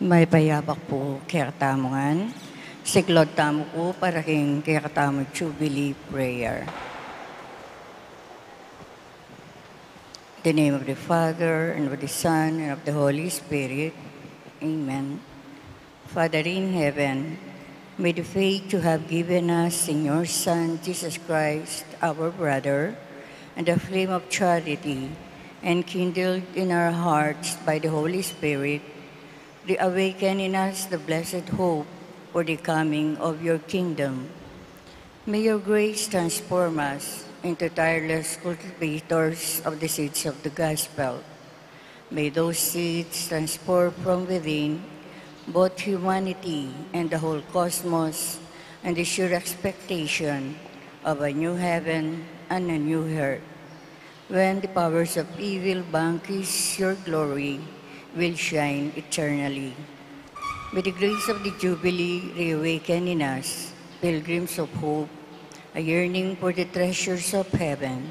May payabak po kaya katamungan. Siklod tamo po para king kaya katamo Jubilee Prayer. In the name of the Father, and of the Son, and of the Holy Spirit. Amen. Father in heaven, may the faith you have given us in your Son, Jesus Christ, our brother, and the flame of charity, enkindled in our hearts by the Holy Spirit, reawaken in us the blessed hope for the coming of your kingdom. May your grace transform us into tireless cultivators of the seeds of the gospel. May those seeds transport from within both humanity and the whole cosmos and the sure expectation of a new heaven and a new earth. When the powers of evil vanquish, your glory will shine eternally. May the grace of the Jubilee reawaken in us, pilgrims of hope, a yearning for the treasures of heaven.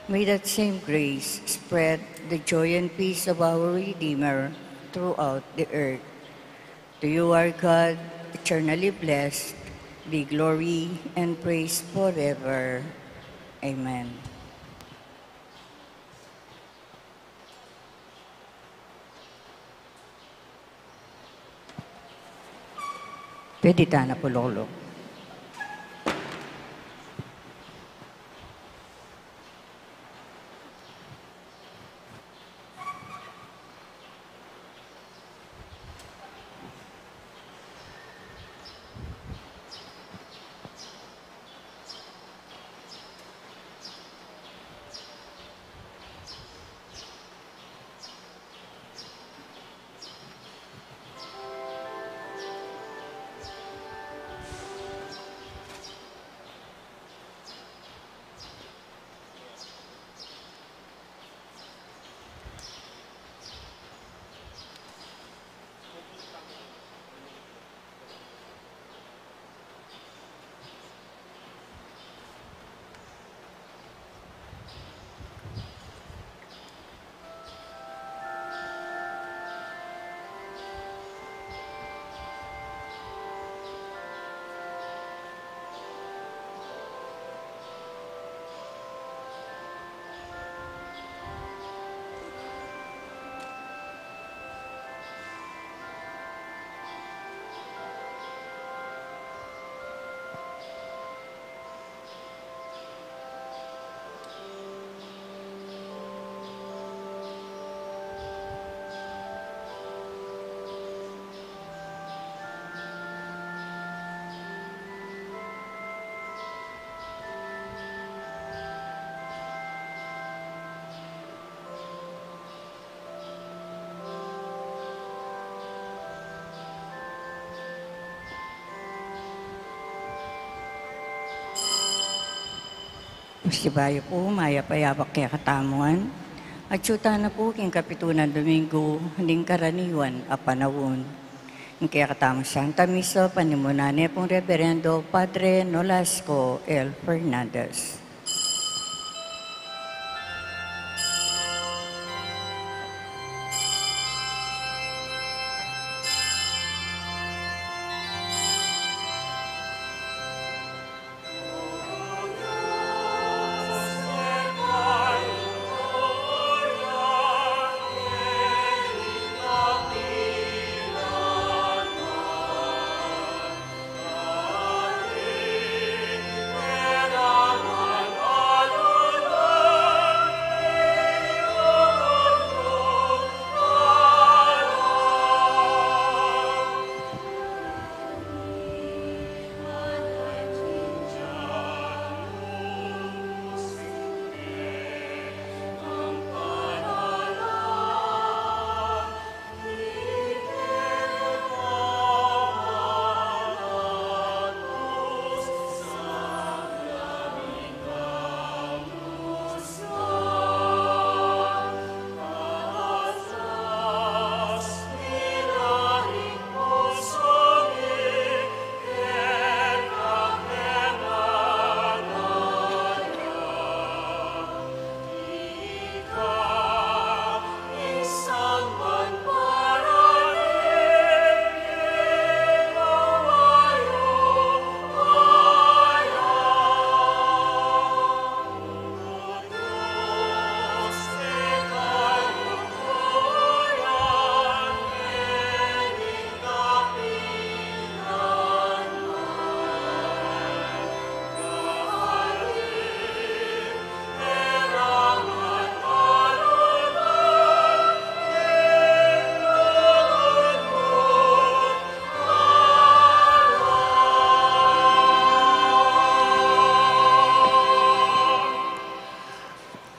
May that same grace spread the joy and peace of our Redeemer throughout the earth. To you, our God, eternally blessed, be glory and praise forever. Amen. Pwede ta na po, Lolo. Sibayo po, maya payabak kaya katamungan. At syuta na po king kapitunan Domingo, handing karaniwan a panawon. Ang kaya katamang Santa Misa, panimunane pong Reverendo Padre Nolasco L. Fernandez. Amen.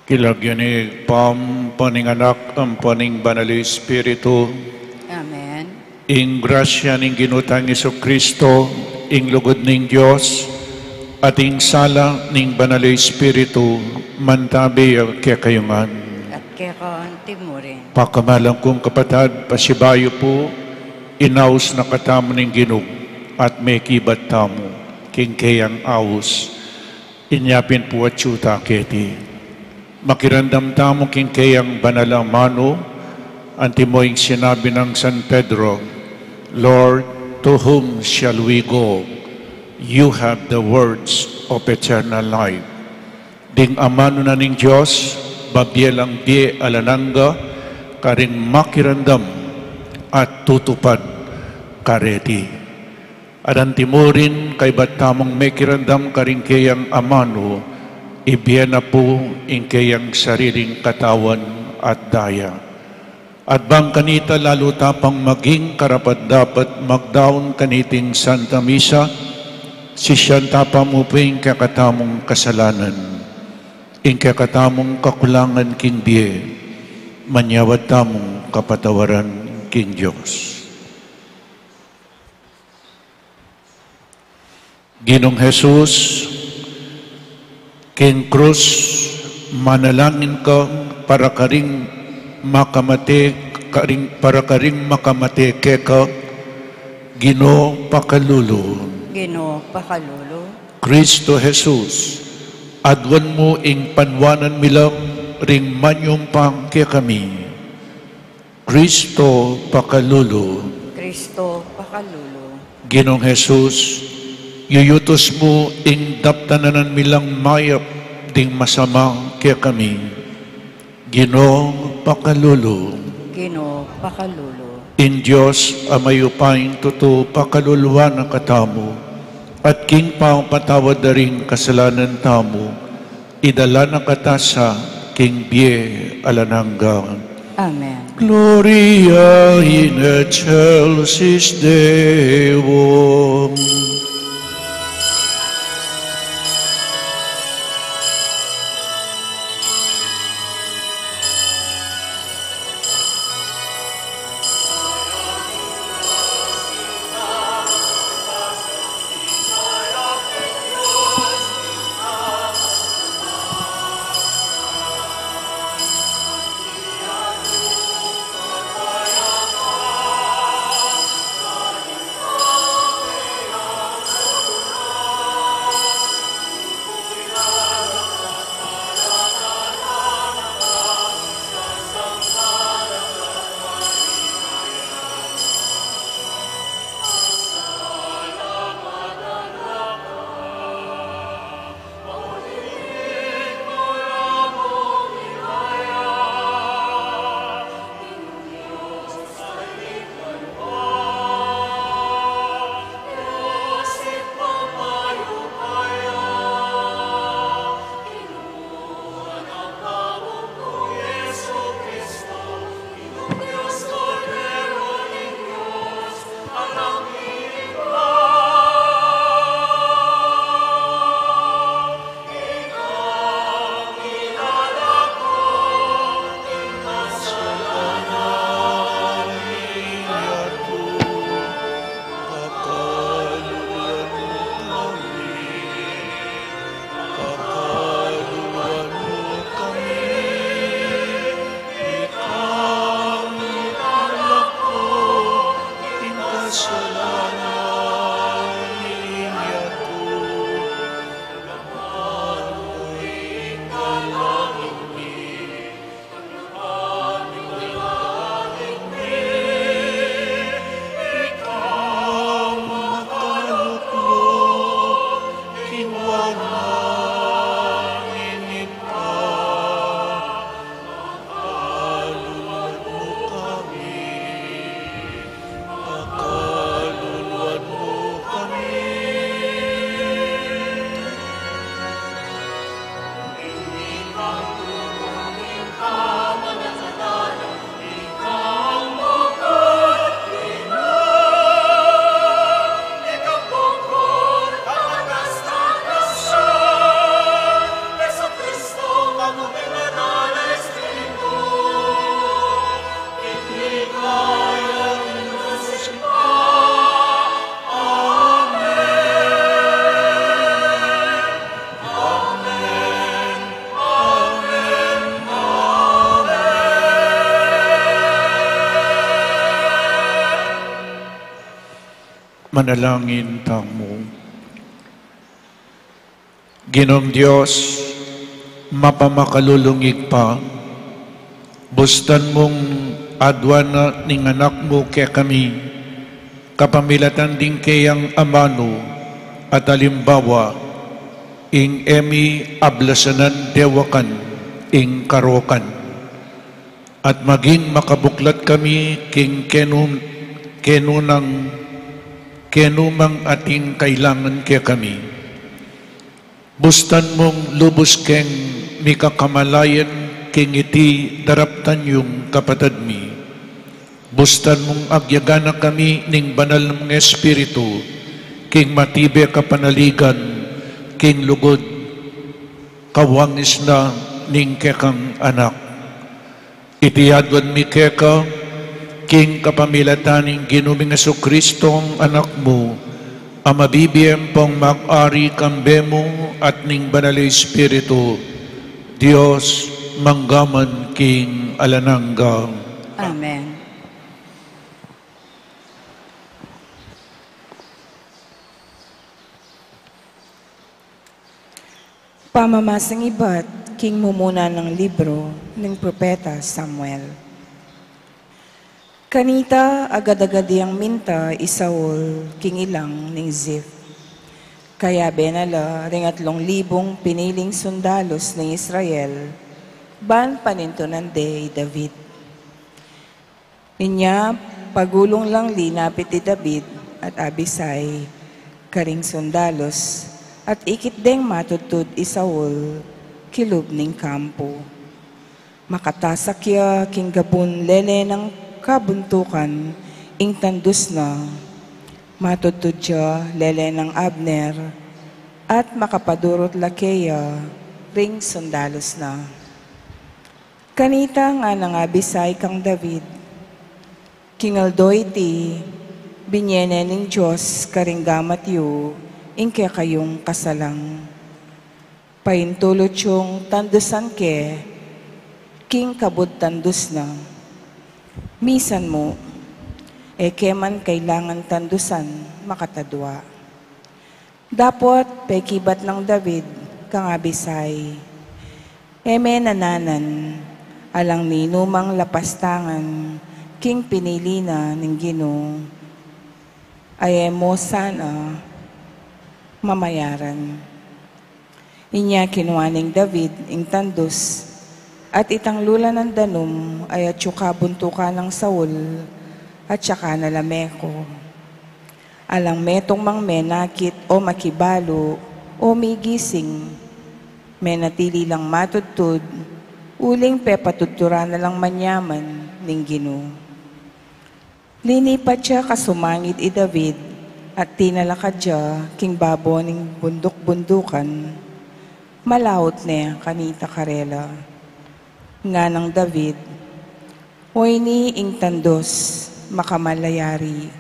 Kilagyanig paning anak ang paning banal Espiritu, Amen. ing grasya ning ginutang Iso Kristo, ing lugod ning Dios, at ing sala ning banal Espiritu, mantabi kaya kayungan. At kaya kaunti mo rin. Pakamalang kong kapatad, pasibayo po, inaus na katamo ning ginog, at may kibat tamo, king kayang aus, inyapin po at syuta keti. Makirandam tamo king kayang banalang mano, antimoing sinabi ng San Pedro, Lord, to whom shall we go? You have the words of eternal life. Ding amano na ning Diyos, babyelang die alananga, karing makirandam at tutupad kareti. Adantimurin kay batamong may kirandam karing kayang amano, ibiyan na po ing kayang sariling katawan at daya. At bang kanita lalo tapang maging karapat dapat magdaon kaniting Santa Misa, si siyan tapang uping kakatamong kasalanan, ing kakatamong kakulangan king biye, manyawat tamong kapatawaran king Diyos. Ginong Jesus, king krus, manalangin ka para karing makamate keka, Ginoo pakalulu. Ginoo pakalulu. Kristo Jesus, adwan mo ing panwanan milang ring manyong pang kaya kami. Kristo pakalulu. Kristo pakalulu. Ginong Jesus, yuyutos mo ing daptananan milang mayap ding masama kaya kami. Ginoo pakalulu. Ginoo pakalulu. In Diyos amayupaing tuto pakaluluan ang katamo, at king pang patawad na rin kasalanan tamo, idala na katasa king biye alananggang. Amen. Gloria in excelsis Deo. Manalangin tamo. Ginoong Diyos, mapamakalulungig pa, bustan mong adwana ning anak mo kaya kami, kapamilatan din kayang amano at alimbawa, ing emi ablasanan dewakan, ing karokan, at maging makabuklat kami king kenumang ating kailangan kaya kami. Bustan mong lubos keng mikakamalayan king iti daraptan yung kapatid mi. Bustan mong agyagana kami ning banal ng Espiritu, king matibe kapanaligan, king lugod, kawangis na ning kekang anak. Itiyadwan mi keka, king kapamilataning ginuming Jesucristong anak mo, ang mabibiyem pong mag-ari kambe mo at ning banal Espiritu, Diyos manggaman king alananggang. Amen. Pamamasang iba't king mumuna ng libro ng propeta Samuel. Kanita agad-agad diyang minta Isaul king ilang ning Ziph. Kaya benala ring 3,000 piniling sundalos ng Israel, ban panintunan de David. Inya pagulong lang linapit di David at Abisai, karing sundalos, at ikit deng matutod Isaul, kilub ning kampo. Makatasakya king gabun lele ng kabuntukan, ing tandus na, matutod siya lele ng Abner, at makapadurot lakeya, ring sundalos na. Kanita nga ng Abisai kang David, kingaldoy ti, binyene ning Diyos karinggamat yu, ing kaya kayong kasalang. Paintulot yung tandusan ke, king kabud tandus na. Misan mo, keman kailangan tandusan makatadwa. Dapot pekibat ng David kang Abisai, eme nananan, alang ninumang lapastangan, king pinili na ng Ginoo, ay mo sana mamayaran. Inya kinuwaning David ing tandus, at itang lula ng danum ay at yuka buntuka ng Saul at saka nalameko. Alang metong mang menakit o makibalo o migising, menatili lang matutod, uling pepatutura na lang manyaman ning Ginoo. Linipat siya kasumangit i David at tinalakad siya king babo ning bundok-bundukan, malawot niya kanita karela. Nga ng David, oy ni ing tandos, makamalayari.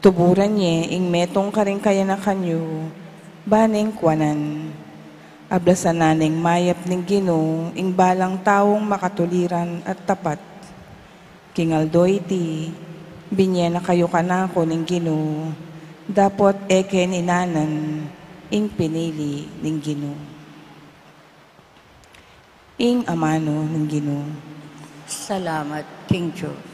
Tuburan niya ing metong karing kaya na kanyo, baning kwanan. Ablasan naning mayap ning Ginoo, ing balang taong makatuliran at tapat. Kingaldoy ti, binye na kayo kanako ning Ginoo, dapot eken inanan, ing pinili ning Ginoo. Ing amano ng Ginoo. Salamat, King George.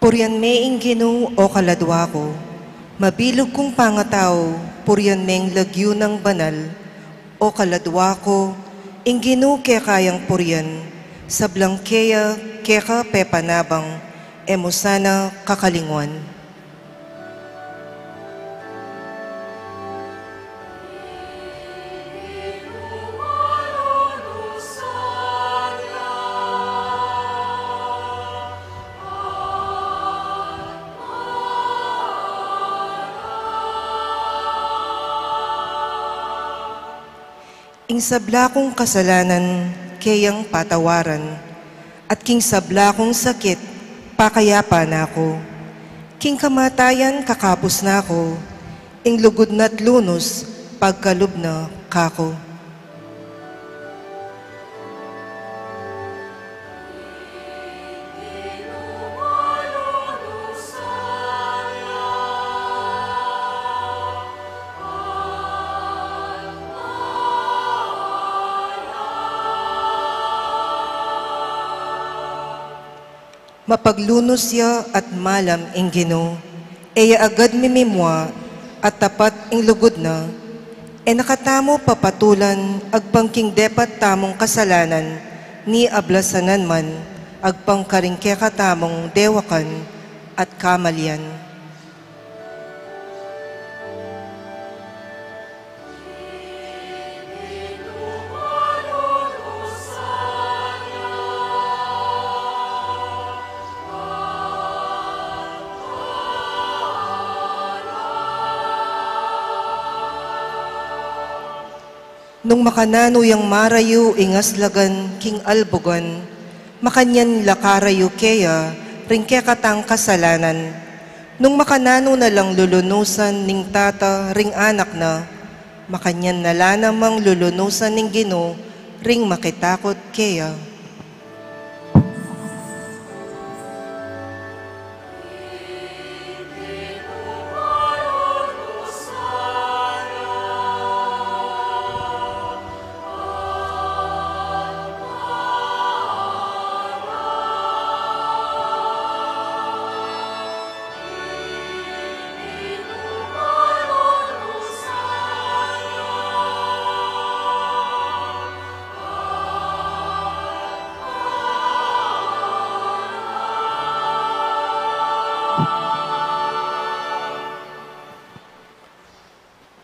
Purian me ing Ginoo o kaladwa ko, mabilog kong pangataw, purian me ing lagyo ng banal, o kaladwa ko, ing Ginoo kaya kayang purian, sablang kaya keka pepanabang, emo sana kakalingwan. Ing sabla kong kasalanan, kayang patawaran, at king sabla kong sakit, pakayapa na ako. King kamatayan, kakapos na ako, ing lugod na't lunos, pagkalub na kako. Mapaglunos ya at malam ing Ginoo, eya agad mimimwa at tapat ing lugod na, e nakatamo papatulan agpangking depat tamong kasalanan, ni ablasanan man agpangkaringke katamong dewakan at kamalyan. Nung makanano yang marayo ingaslagan king albugan, makanyan lakarayo keya, ringke katang kasalanan. Nung makanano na lang lulunusan ning tata ring anak na, makanyan nala namang lulunusan ning Ginoo, ring makitakot keya.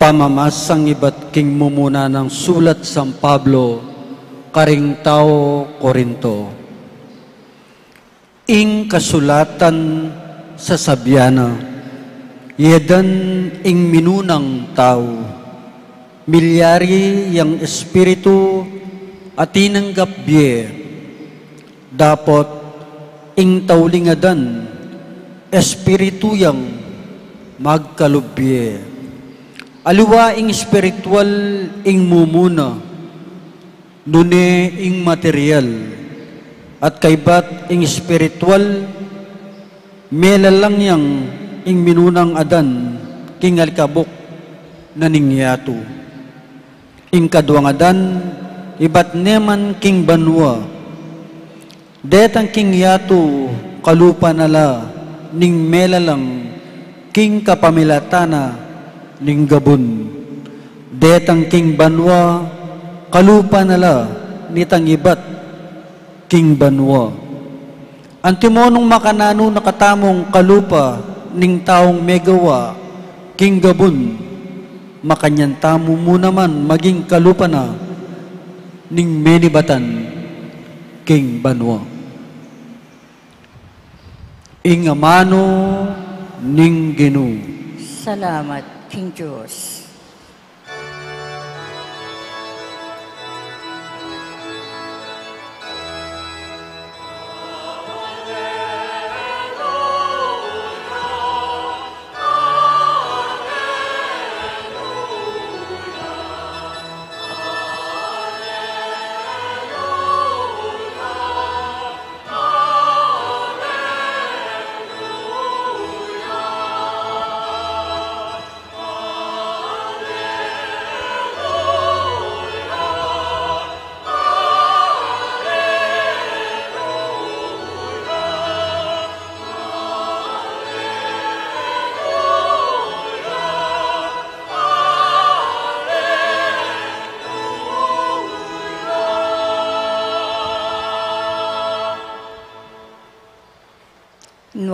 Pamamasang iba't king mumuna ng sulat San Pablo, karing tao Korinto. Ing kasulatan sa sabyana, yedan ing minunang tao, milyari yang espiritu at tinanggap biye, dapat ing taulingadan, espiritu yang magkalubye. Aliwa ing spiritual ing mumuna, nune ing material, at kaybat ing spiritual, melalang yang ing minunang adan, king alkabok na ningyato. Ing kaduang adan, ibat neman king banwa, detang king yato, kalupa nala, ning melalang, king kapamilatana, ning gabon, detang king banwa, kalupa nala, nitang ibat, king banwa. Antimonong makanano nakatamong kalupa, ning taong megawa, king gabon, makanyan tamo mo naman maging kalupa na, ning menibatan, king banwa. Ing amano, ning Ginoo. Salamat, King Diyos.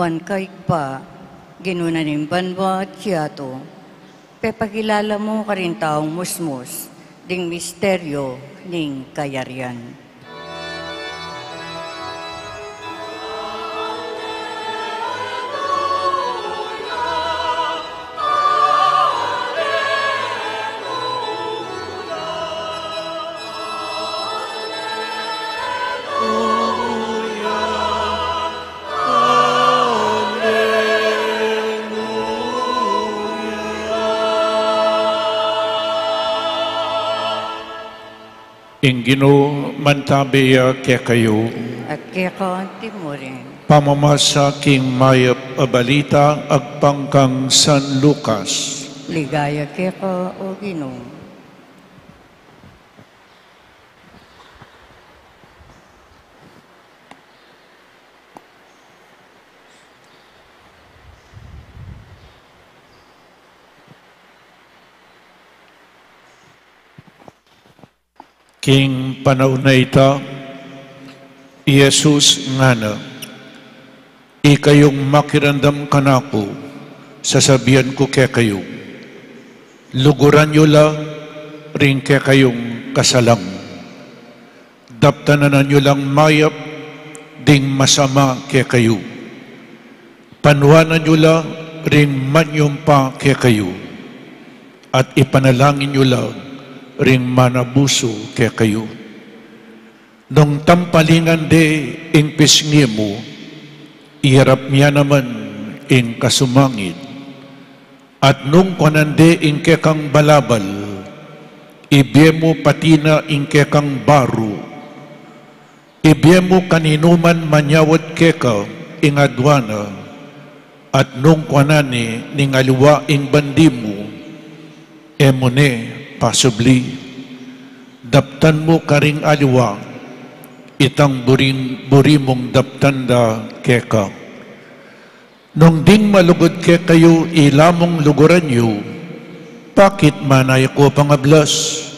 Nuan kaig pa, ginunanin banwa at siyato, pepakilala mo ka rin taong musmus, ding misteryo ning kayarian. Ingino mantabeya kaya kayo, At kaya kaunti mo rin, pamamasa king mayap abalita agpangkang San Lucas. ligaya kaya ka o Ginoo. King panahon na ita, Jesus nga na, ikayong makirandam kanako, sasabihan ko kaya kayo, luguran nyo lang rin kaya kayong kasalang. Daptanan nyo lang mayap, ding masama kaya kayo. Panuhanan nyo lang rin manyong pa kaya kayo. At ipanalangin nyo lang ring manabuso kaya kayo. Nung tampalingan de ing pisngi mo, iharap niya naman ing kasumangin. At nung kanande ing kekang balabal, ibye mo patina ing kekang baro. Ibye mo kaninuman manyawad keka ing adwana. At nung kanane ning aliwa ing bandi mo, emone pasubli, daptan mo karing aliwa, itang buri mong daptanda keka. Nung ding malugod ke kayo, ilamong luguran nyo, bakit manay ko pangablas?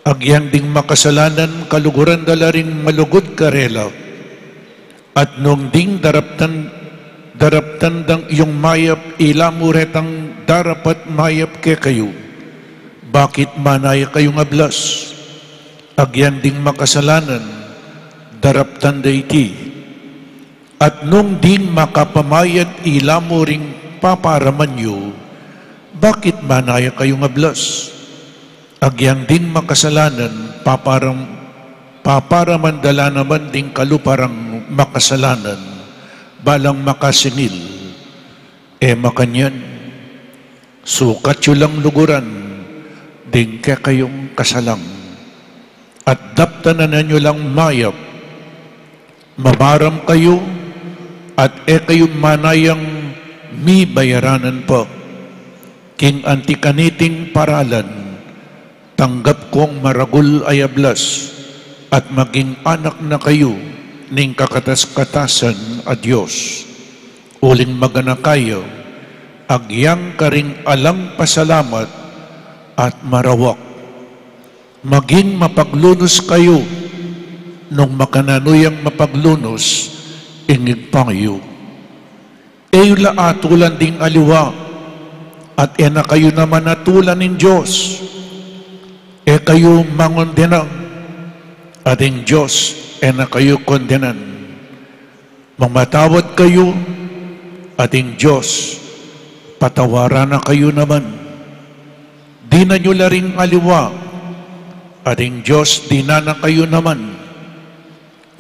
Agyang ding makasalanan, kaluguran dalaring malugod karela. At nung ding daraptan dang iyong mayap, ilamo retang darapat mayap ke kayo. Bakit manay kayong ablas? Agyan ding makasalanan, daraptan da iti. At nung ding makapamayad ilamo ring paparaman nyo, bakit manay kayong ablas? Agyan ding makasalanan, paparaman dala naman ding kaluparang makasalanan, balang makasingil, makanyan, sukat yun lang luguran, ding kaya kayong kasalang. At daptanan nyo lang mayap, mabaram kayo, at kayong manayang mi bayaranan po. King antikaniting paralan, tanggap kong maragul ay ablas, at maging anak na kayo, ning kakatas-katasan a Diyos. Uling magana kayo, agyang karing alang pasalamat, at marawak. Maging mapaglunos kayo, nung makananuyang mapaglunos, ingig pangyo. Eyula atulan ding aliwa, at na kayo naman atulan ng Diyos. Kayo mangondenang, at ang Diyos, na kayo kondenan. Mamatawad kayo, at ang Diyos, patawaran na kayo naman. Di na nyo laring aliwa, at ang Diyos, di na kayo naman.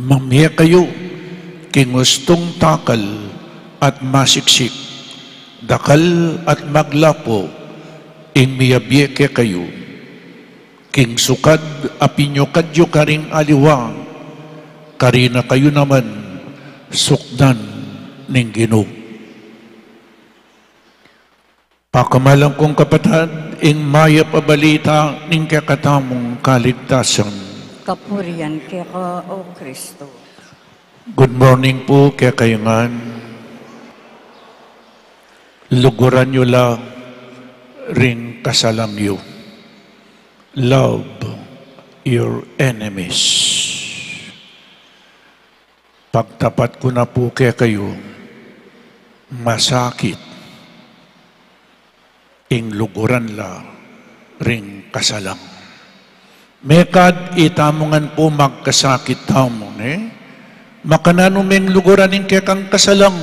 Mamaya kayo, kingustong takal at masiksik, dakal at maglapo, ing miyabye ke kayo. King sukad, apinyo kadyo karing aliwa, karina kayo naman, sukdan ning Ginoo. Pakamalang kong kapatid, ing maya pabalita ning kakatamong kaligtasan. Kapurian kaya ka o Kristo. Good morning po kaya kayangan. Luguran nyo lang ring kasalangyo. Love your enemies. Pagtapat ko na po kaya kayo, masakit, ing luguran la ring kasalang. Mekad itamongan po magkasakit tamon, makanano meng luguran ing kekang kasalang.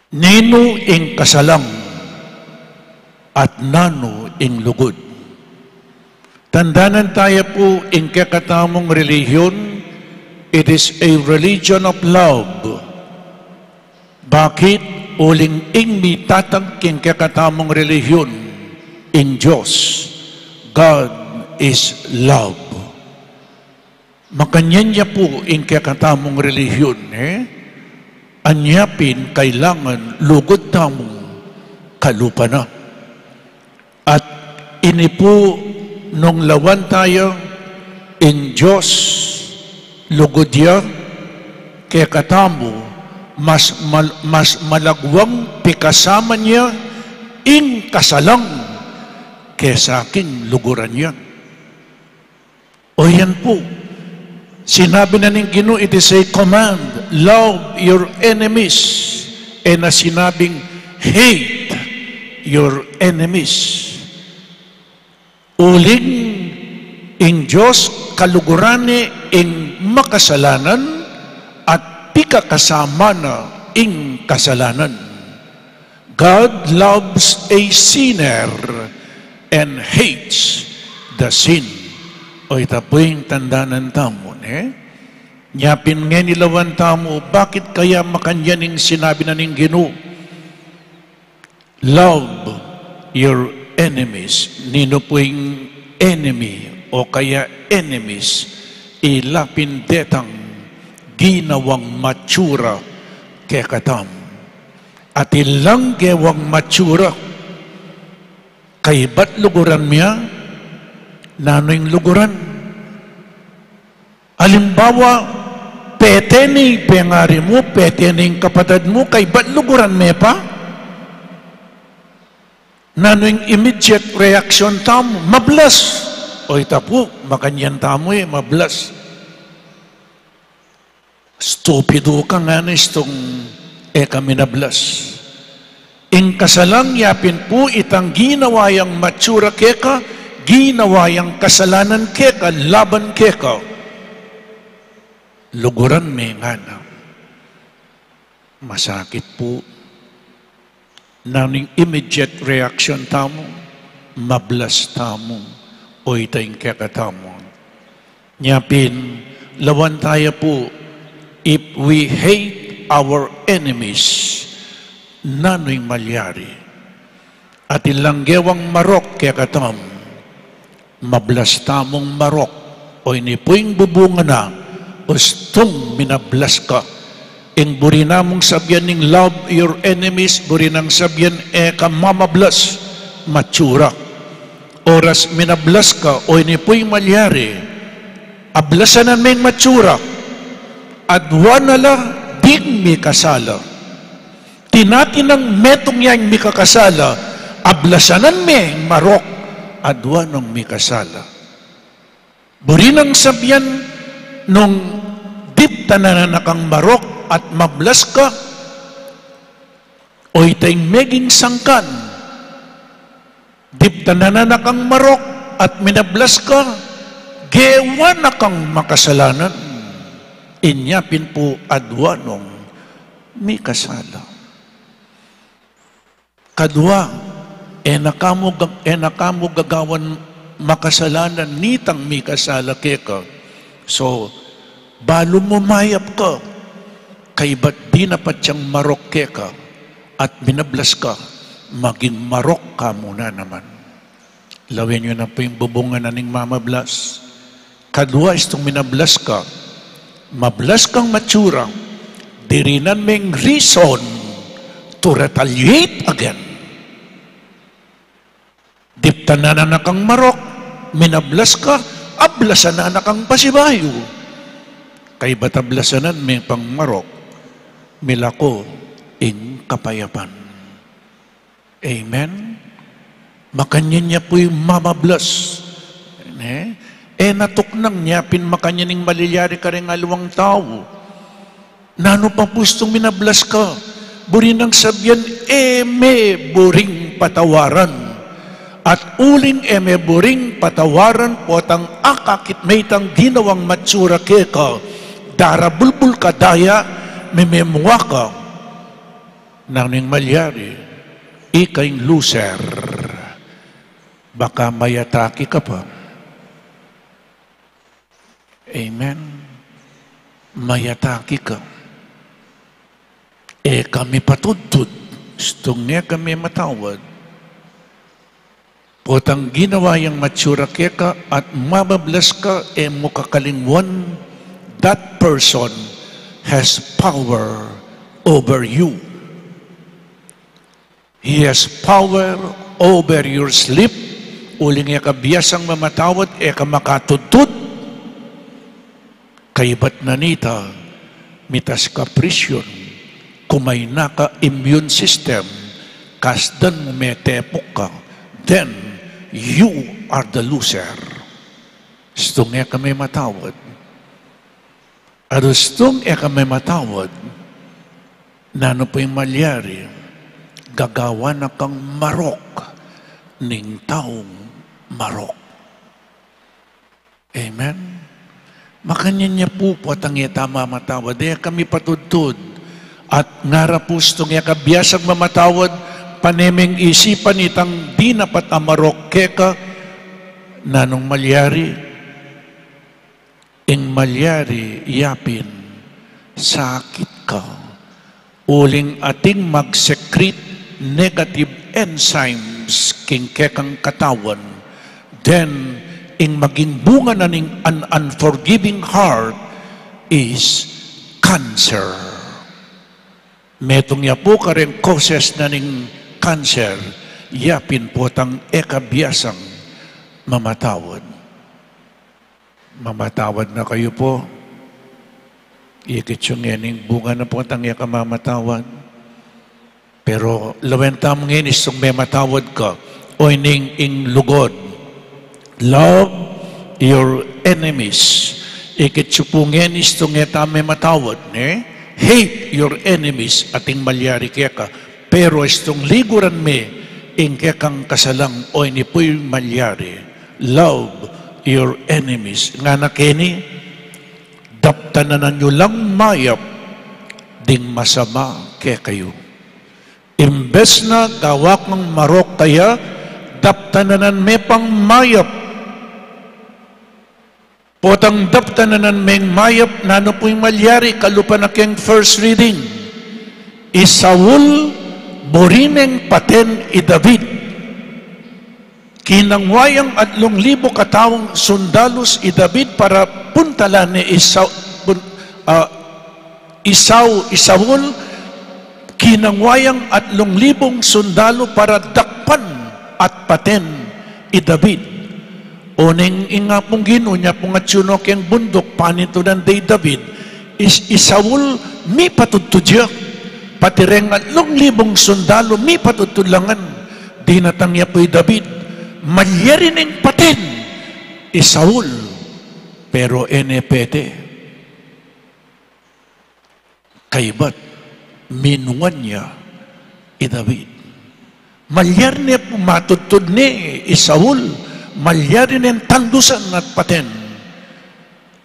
Nino ing kasalang at nano ing lugod. Tandanan tayo po ing kekatamong relihiyon, it is a religion of love. Bakit? Uling ing mitatag king kekatamong relihiyon in Diyos. God is love. Makanyanya po ing kekatamong relihiyon, anyapin kailangan lugod tamong kalupa na. At ini po nung lawan tayo in Diyos lugod ya kaya katamo mas malagwang pikasama niya in kasalang kesa aking luguran niya. O yan po, sinabi na ng Ginoo, it is a command, love your enemies, e na sinabing hate your enemies. Uling ing Diyos kalugurani ing makasalanan at pikakasama na ing kasalanan. God loves a sinner and hates the sin. O ita po yung tandanan tamon, Nyapin nga nilawan tamo, bakit kaya makanyaning sinabi na ning Ginoo? Love your enemies. Nino po yung enemy o kaya enemies, ilapindetang ginawang matsura kaya katam. At ilang gewang matsura, kay ba't luguran niya? Nano yung luguran? Halimbawa, pete ni pengari mo, pete ni kapatid mo, kay ba't luguran me pa? Nano yung immediate reaction tamo? Mablas. O ita po, makanyan tamo mablas. Stupido ka nga na istong kami nablas. In kasalang yapin po, itang ginawayang matsura keka, ginawayang kasalanan keka, laban keka. Luguran me nga na. Masakit po. Naning immediate reaction tamo, mablas tamo, o itayong kekatamo. Nyapin, lawan tayo po, if we hate our enemies, nano'y malyari. At ilang gewang marok kekatam, mablas tamong marok, o inipuing bubunga na, ustong minablas ka. Ing buri namong sabyan ning love your enemies, buri nang sabyan kamamablas, matsura. Oras minablas ka, o inipoy malyari, ablasanan may matsura, at wanala ding mi kasala. Tinatinang metong yang mi kakasala, ablasanan may marok, at wanong mi kasala. Buri nang sabyan nung dip tananakang marok, at mablas ka, o itay meging sangkan, dip tananakang marok, at minablas ka, gewa na kang makasalanan, inyapin po adwanong may kasala. Kadwa, enakamo gagawan makasalanan, nitang may kasala keka. So, balo mo mayap ka, kay ba't di na pa siyang marok keka at minablas ka, maging marok ka muna naman. Lawin nyo na po yung bubungan na ning mamablas. Kadwa istong minablas ka, mablas kang matsura, dirinan meng reason to retaliate again. Diptanan na kang marok, minablas ka, ablasan na kang pasibayo. Kay ba't ablasanan may pang marok, milako ing kapayapan. Amen? Makanyan niya po yung mamablas. Natuknang niya, pinmakanyan ning maliyari ka rin alawang tao. Nano pa pustong minablas ka, burin ang sabyan, eme buring patawaran. At uling eme buring patawaran po tang akakit may tang ginawang matsura keka, darabulbul kadaya, mememwa ka, naning malyari, ikay loser, baka mayataki ka pa. Amen. Mayataki ka. Kami patudtod, gustong niya kami matawad. Potang ginawa yung matsura ka at mabablas ka, mo kakalingwan, that person has power over you. He has power over your sleep. Uling niya kabiyasang mamatawad, ka makatudtod. Kaibat na nita, mitas ka prisyon. Kumay na ka immune system, kasdan mo may tepok ka, then you are the loser. Stong kami matawad. Arustong kami matawad, nano po yung malyari, gagawa na kang marok ning taong marok. Amen? Makanyan niya po po at ang tama matawad. Kami patudtod. At ngarapustong ya kabiyasang mamatawad, panemeng isipan itang di napat amarok keka, nanong malyari, ing malyari yapin, sakit ka, uling ating mag-secrete negative enzymes king kekang katawan, then ing maging bunga na ning an unforgiving heart is cancer. Metong ya po ka rin causes na ning cancer, yapin po tang ekabiyasang mamatawad. Mamatawad na kayo po. Ikit yung ngening bunga na po tang mamatawad. Pero lawenta mong ngenis yung may matawad ka, o ining ing lugod. Love your enemies. Ikit yung po ngenis yung may matawad, hate your enemies ating malyari kaya ka. Pero istong liguran me, ing kaya kang kasalang o ini po'y malyari. Love your enemies. Nga na kini, daptanan nyo lang mayap, ding masama kaya kayo. Imbes na gawak ng marok kaya, daptanan me pang mayap. Potang daptanan meng mayap, nano po'y malyari, kalupan na keng first reading. Isaul, borineng paten i David. Kinangwayang 3,000 katawang sundalos i David para puntalan ni Isaul, kinangwayang 3,000 sundalo para dakpan at paten i David. Uneng inga pong ginunya pong atsunok yung bundok panito ng day David is Isaul mi patutudya. Pati rin 3,000 sundalo mi patutudlangan. Di natangya po'y David. Malyarin ang paten Isaul. Pero enepete. Kaibat minuan niya i David. Malyar niya po matutud ni Isaul. Malyarin ang tandusan at paten.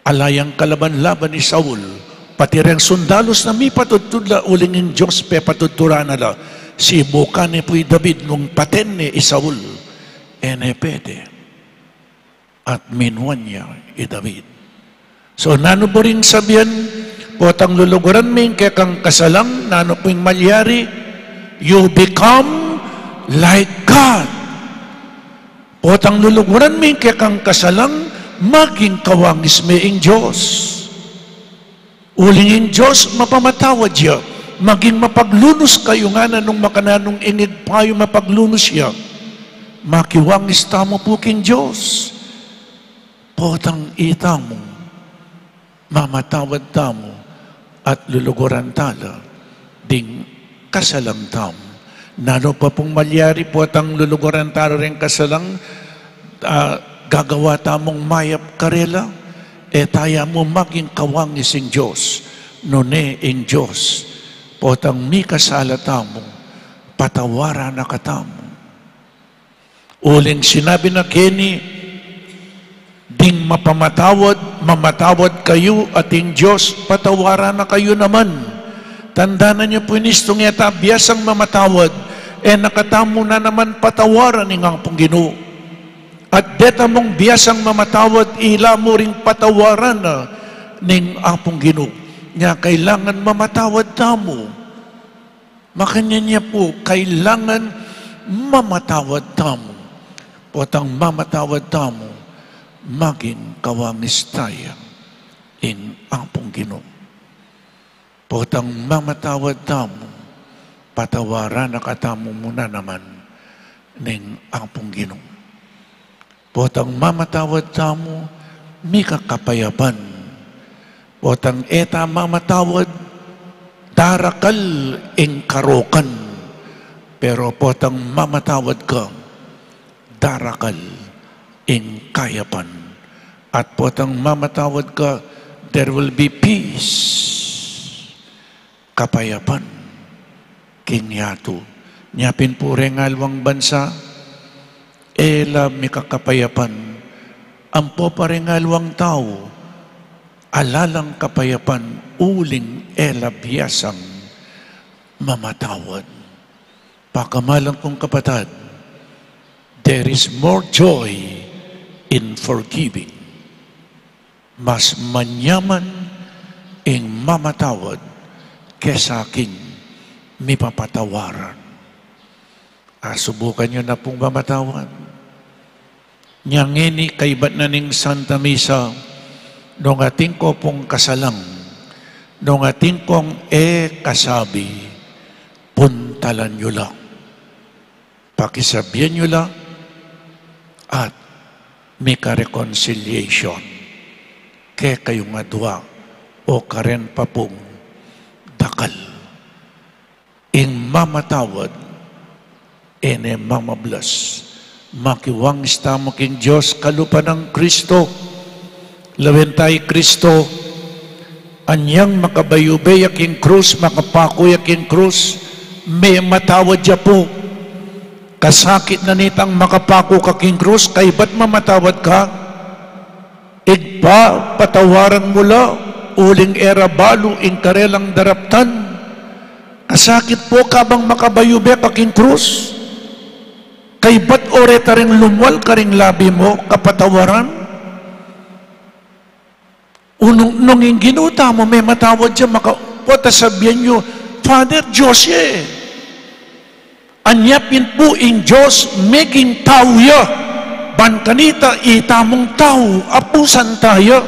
Alayang kalaban-laban ni Saul, pati rin sundalos na mi patutudla uling ng Diyos pe patutura na la, si Bukane po'y David nung paten ni Saul, enepete, at minuan niya i David. So, nano po rin sabihan, potang luluguran ming kaya kang kasalang, nano po'y malyari, you become like God. Potang luluguran ming kaya kang kasalang, maging kawangis meing Diyos. Ulingin Diyos, mapamatawad siya. Maging mapaglunos kayo nga na nung makananong ingid payo mapaglunos siya. Makiwangis tamo po king Diyos. Potang itamo, mamatawad tamo, at luluguran tala, ding kasalang tamo. Nano pa pong malyari po at ang luluguran talo rin kasalang gagawa tamong mayap karela, taya mo maging kawangising Diyos nune ing Diyos, potang mi kasalata mo, patawara na katamo. Uling sinabi na kini, ding mamatawad kayo ating Diyos, patawara na kayo naman. Tandaan niyo po nistong yata, biyasang mamatawad, nakatamo na naman patawaran ng ang Ginoo. At deta mong biyasang mamatawad, ila mo ring patawaran na ng apong Ginoo. Nga kailangan mamatawad tamo. Makanya niya po, kailangan mamatawad tamo. Potang mamatawad tamo, maging kawamistaya in apong Ginoo. Potang mamatawad tamo, patawaran na katamo muna naman ng apong Ginoo. Potang mamatawad tamo, may kakapayapan. Potang eta mamatawad, darakal ing karokan. Pero potang mamatawad ka, darakal ing kayapan. At potang mamatawad ka, there will be peace, kapayapan, kinyato. Nyapin po rengalwang bansa, ela mi kakapayapan, ampo pa rengalwang tao, alalang kapayapan, uling ela biyasang mamatawad. Pakamalang kong kapatid, there is more joy in forgiving. Mas manyaman ing mamatawad kesa aking mipapatawaran. Subukan nyo na pong mamatawad. Nyangini kaibat na ning Santa Misa, nung ating ko pong kasalang, nung ating kong kasabi, puntalan nyo lang. Pakisabihan nyo lang, at may ka-reconciliation. Kaya kayong adwa o karen pa pong dakal. In mamatawad, ene mamablas. Makiwang istamo king Diyos, kalupa ng Kristo. Lawentay Kristo, anyang makabayubay aking krus, makapakoy aking krus, may matawad ya po. Kasakit na nitang makapako kaking krus, kay ba't mamatawad ka? Igpa, patawaran mula, uling era balo, inkarelang daraptan. Kasakit po ka bang makabayube kaking krus? Kay ba't oreta rin lumwal ka rin labi mo, kapatawaran? Nung yung ginuta mo, may matawad siya, sabihin nyo, Father Jose, anyapin po in Diyos, making tao ya, ban kanita, itamong tao, apusan tayo,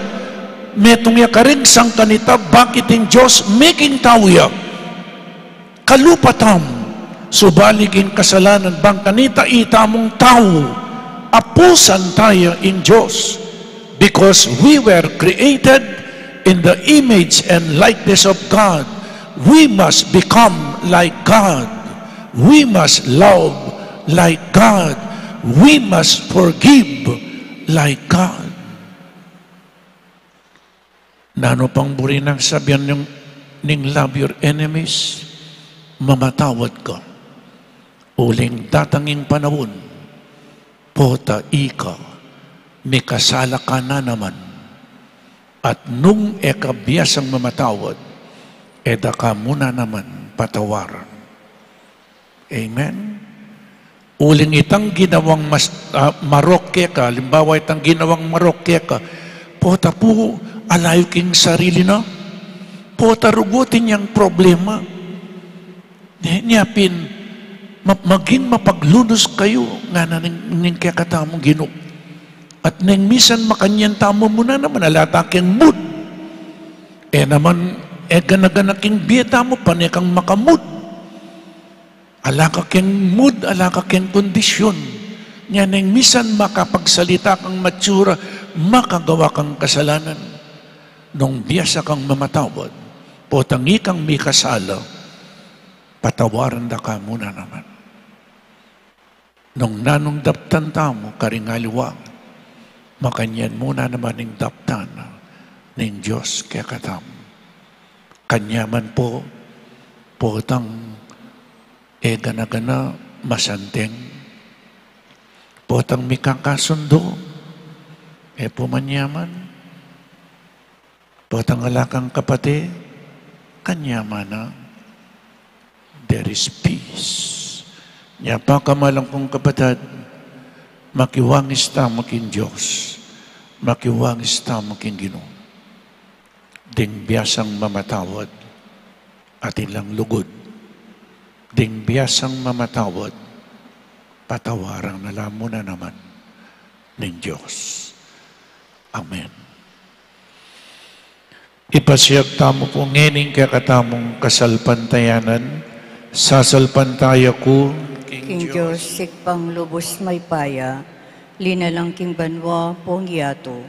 metong ya karing sang kanita, bakit in Diyos, making tao ya, kalupatam, subaligin kasalanan, bang kanita, itamong tao, apusan tayo in Diyos, because we were created in the image and likeness of God. We must become like God. We must love like God. We must forgive like God. Nano pang buri ng sabihan ning love your enemies, mamatawad ka. Uling datanging panahon, pota ika, may kasala ka na naman. At nung ekabiyasang mamatawad, eda ka muna naman patawaran. Amen? Uling itang ginawang marokye ka, limbawa itang ginawang marokye ka, pota po, alayo king sarili na, pota rugutin niyang problema. Niyapin, maging mapaglunos kayo nga na ning kakatamong Ginoo. At nang misan makanyan tamo muna naman alata keng mood. Naman, ganaganaking biyeta mo, panekang makamud. Alaka keng mood, alaka keng kondisyon. Nga nang misan makapagsalita kang matsura, makagawa kang kasalanan. Nung biyasa kang mamatawad, potangi kang may kasala, patawaran da ka muna naman. Nung nanong daptan tamo, karingaliwang, makanyan muna naman ng daptan ng Diyos kaya katam. Kanyaman po, potang gana-gana masanteng. Potang mikakasundo, pumanyaman. Potang alakang kapate, kanyaman na. There is peace. Nya pa kamalang kong kapatid, makiwangis ta makin Diyos, makiwangis ta makin Ginoo. Ding biyasang mamatawad at ilang lugod. Ding biyasang mamatawad, patawarang nalamo na naman ng Diyos. Amen. Ipasiyag tamo po ngening kakatamong kasalpantayanan, sasalpantaya ko, King Diyos, sikpang lubos may paya, linalang king banwa pong yato,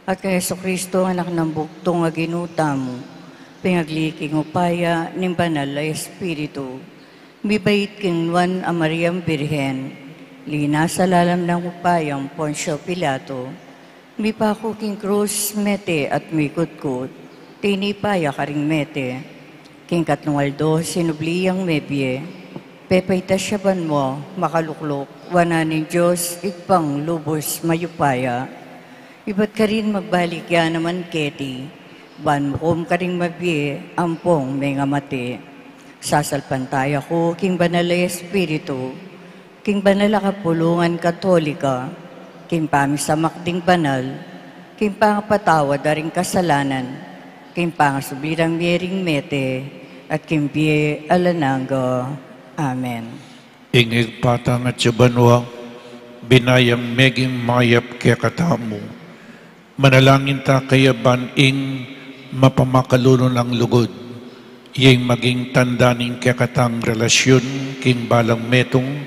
at kay Jesucristo anak ng buktong aginuta mo, pingagliking upaya ng banal ay Espiritu, mibait king Juan a Mariam Birhen, lina sa lalam ng upayang Poncio Pilato, mipako king krus mete at mikutkut, tinipaya karing mete, king Katnungaldo sinubliyang mebye, pepay tasyaban mo, makaluklok, wana ng Diyos, ikpang lubos mayupaya. Iba't ka rin magbalik ya naman keti, ban mo ka rin mabye, ampong may ngamate. Sasalpantaya ko, king banalay Espiritu, king banala kapulungan katolika, king pamisamakding banal, king pangapatawad daring kasalanan, king pangasubirang miering mete, at king biye alananga. Amen. ingig patang at sibanwa, binayang meging mayap kaya katamu. Manalangin ta kaya baning mapamakaluno ng lugod, yung maging tandaning kaya katang relasyon king balang metong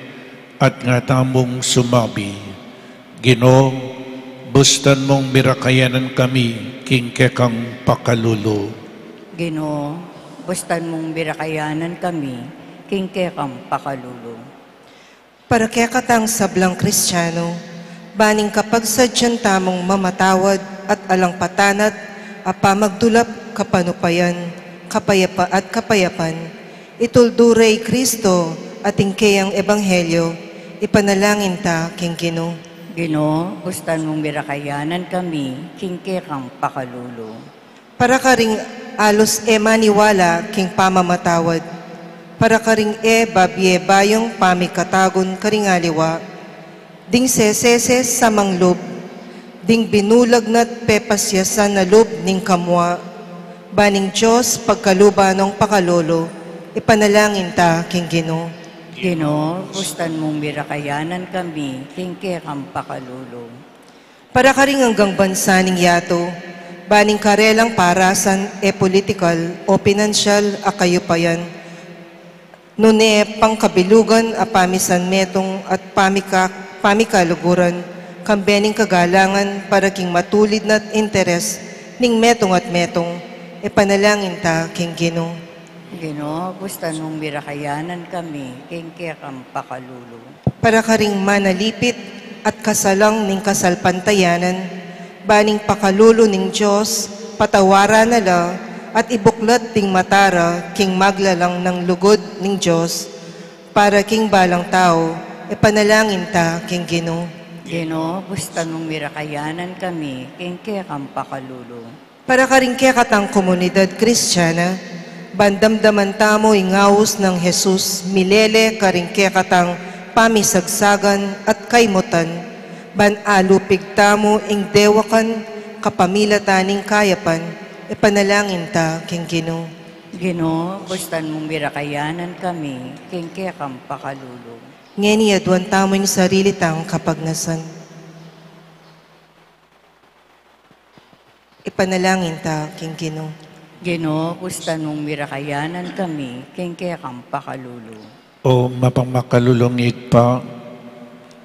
at nga tamong sumabi. Ginoo, bustan mong mirakayanan kami king kekang pakalulo. Ginoo, bustan mong birakayanan kami, king kekang pakalulo. Para kaya katang sablang Kristiyano, baning kapag sadyan tamong mamatawad at alang patanat, apa magdulap kapanupayan, kapayapa at kapayapan, itulduray Kristo ating kayang ebanghelyo, ipanalangin ta king Ginoo. Ginoo, bustan mong birakayanan kami, king kekang pakalulo. Para ka ring alos maniwala king pamamatawad, para ka ring babye bayong pamikatagon karingaliwa, ding seseses sa manglob, ding binulag na't pepasyasan na lob ning kamwa, baning Diyos pagkalubanong pakalolo, ipanalangin ta king Ginoo. Ginoo, bustan mong birakayanan kami, king kekang pakalulo. Para ka ring hanggang bansa ning yato, baning karelang parasan political o pinansyal a kayupayan, nune pangkabilugan a pamisan metong at pamikaluguran, kambening kagalangan para king matulid na't interes ning metong at metong, ipanalangin ta king Ginoo. Ginoo, bustan mong birakayanan kami, king kekang pakalulo. Para ka ring manalipit at kasalang ning kasalpantayanan, baning pakalulo ning Diyos, patawara nala at ibuklat ting matara king maglalang ng lugod ning Diyos, para king balang tao, ipanalangin ta king Ginoo. Ginoo, bustan mong birakayanan kami, king kekang pakalulo. Para ka ring kaya katang komunidad Kristiyana, bandamdaman tamo ingawos ng Jesus, milele ka ring kaya katang pamisagsagan at kaimutan, banalupig tamo ing dewakan, kapamilataning kayapan, ipanalangin ta king Ginoo. Ginoo, bustan mong birakayanan kami, king kekang pakalulo. Ngeni adwan tamo yung sarili tang kapagnasan. Ipanalangin ta king Ginoo. Ginoo, bustan mong birakayanan kami, king kekang pakalulo. O mapamakalulungig pa,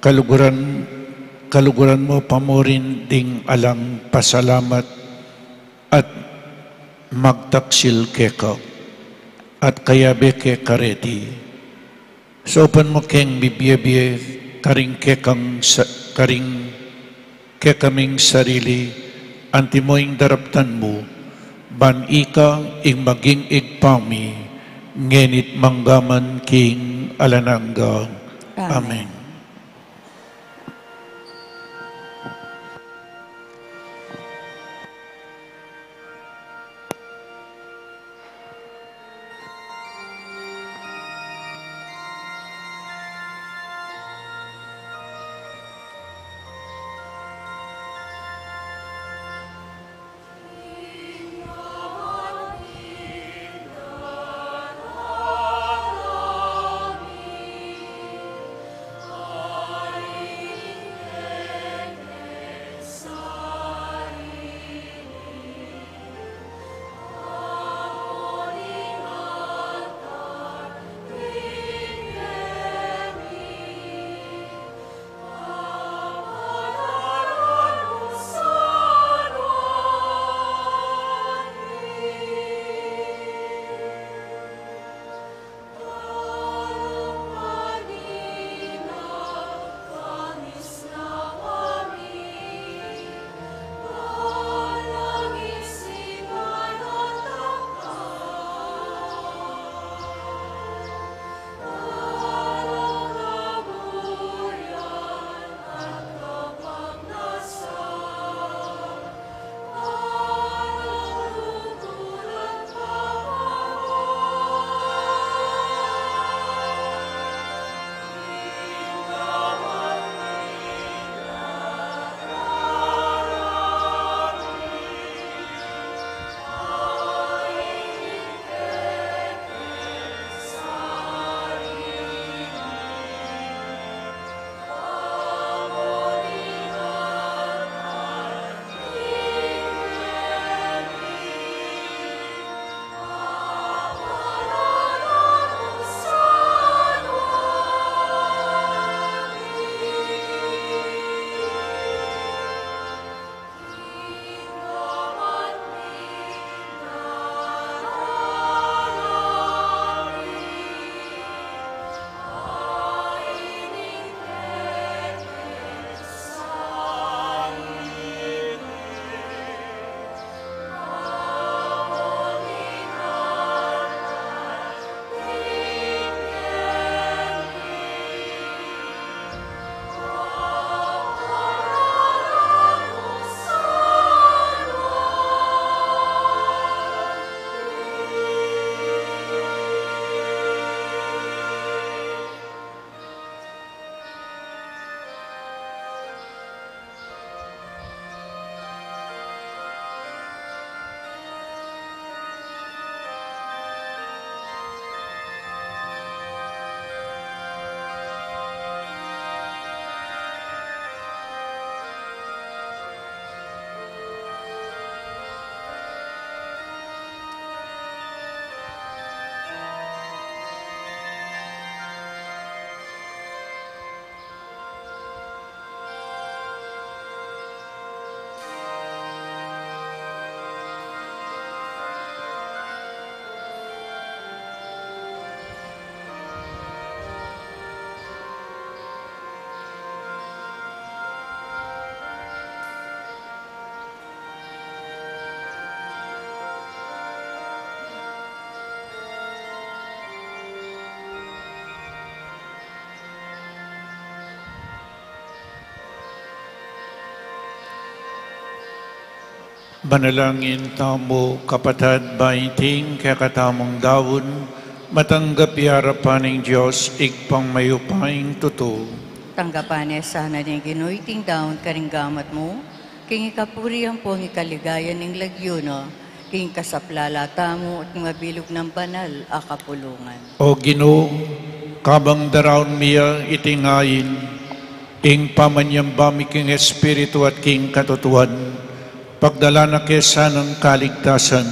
kaluguran mo pamorin ding alang pasalamat at magtaksil keka at kayabe ke kareti. So open mo keng bibiyebye karing kekaming sarili, anti mo ing daraptan mo, ban ika ing maging igpami, ngenit manggaman king alanangga. Amen. Manalangin tamo, kapatid, baiting, kakatamong dawon, matanggap iharapan ng Diyos, igpang mayupaing totoo. Tanggapan sana ng ginuiting daon karinggamat mo, king ikapurihan po ng kaligayan ng lagyuno, king kasaplalata mo at mabilog ng banal akapulungan. O Ginoo, kabang daraon miya itingayin, ing pamanyambami king espiritu at king katutuan, pagdala na kesa ng kaligtasan,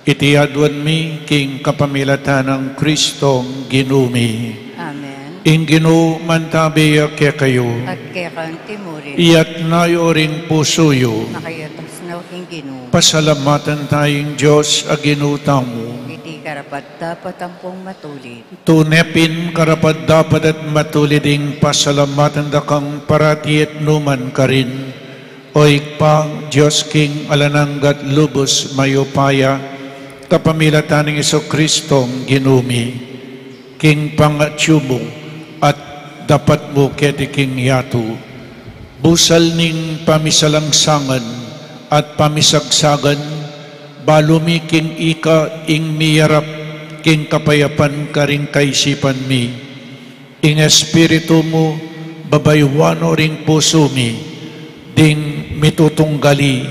itiadwan mi king kapamilatan ng Kristong ginumi. Amen. Ing Ginoo mantabiya kaya kayo, At kaya kang timurin, iyat nayo ring pusoyo, nakayatas na king Ginoo. pasalamatan tayong Diyos a ginutamo. Iti karapat dapat ang pong matulit. Tunepin karapat dapat at matuliding pasalamatan da kang parati at numan ka rin. Oig pa, Diyos King alananggat lubos mayupaya, kapamilatan ng Iso-Kristong ginumi, King pangatyumo at dapat mo keti King yatu, busal ning pamisalangsangan at pamisagsagan, balumi King ika ing miyarap, King kapayapan karing kaisipan mi, ing espiritu mo babaywano ring puso mi, ding mitutunggali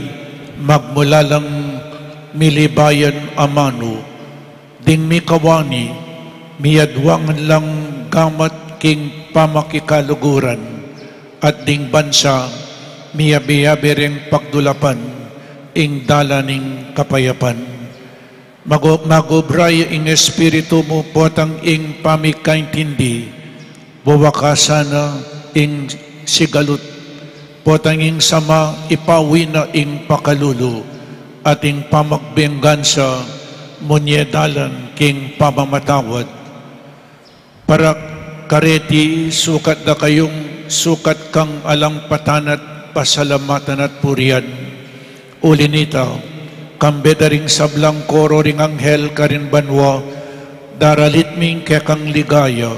magmulalang milibayan amano, ding mikawani miyadwangan lang gamat King pamakikaluguran, at ding bansa miyabiyabi ring pagdulapan ing dalaning kapayapan. Magobray ing espiritu mo potang ing pamikaintindi, buwakasana ing sigalut, potanging sama ipawina ing pakalulo, at ing pamagbenggansa munyedalan king pamamatawad. Para kareti sukat na kayong sukat kang alang patanat pasalamatan at purian. Ulinita, kambeda ring sablang koro ring anghel karin banwa, daralit ming kekang ligaya,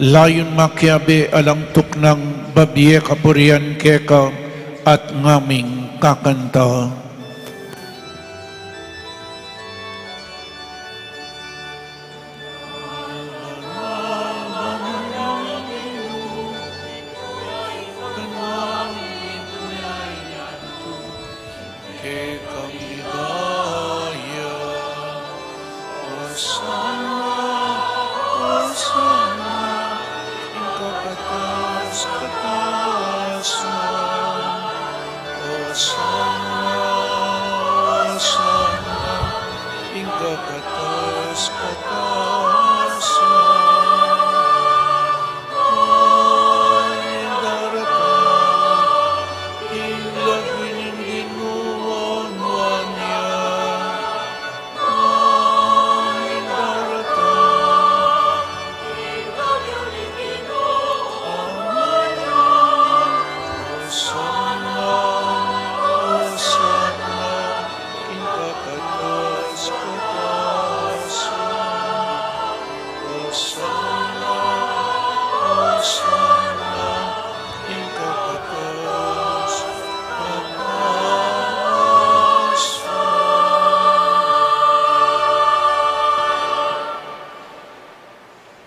layon makiabe alang tuknang babiye kapurian keka at ngaming kakanta.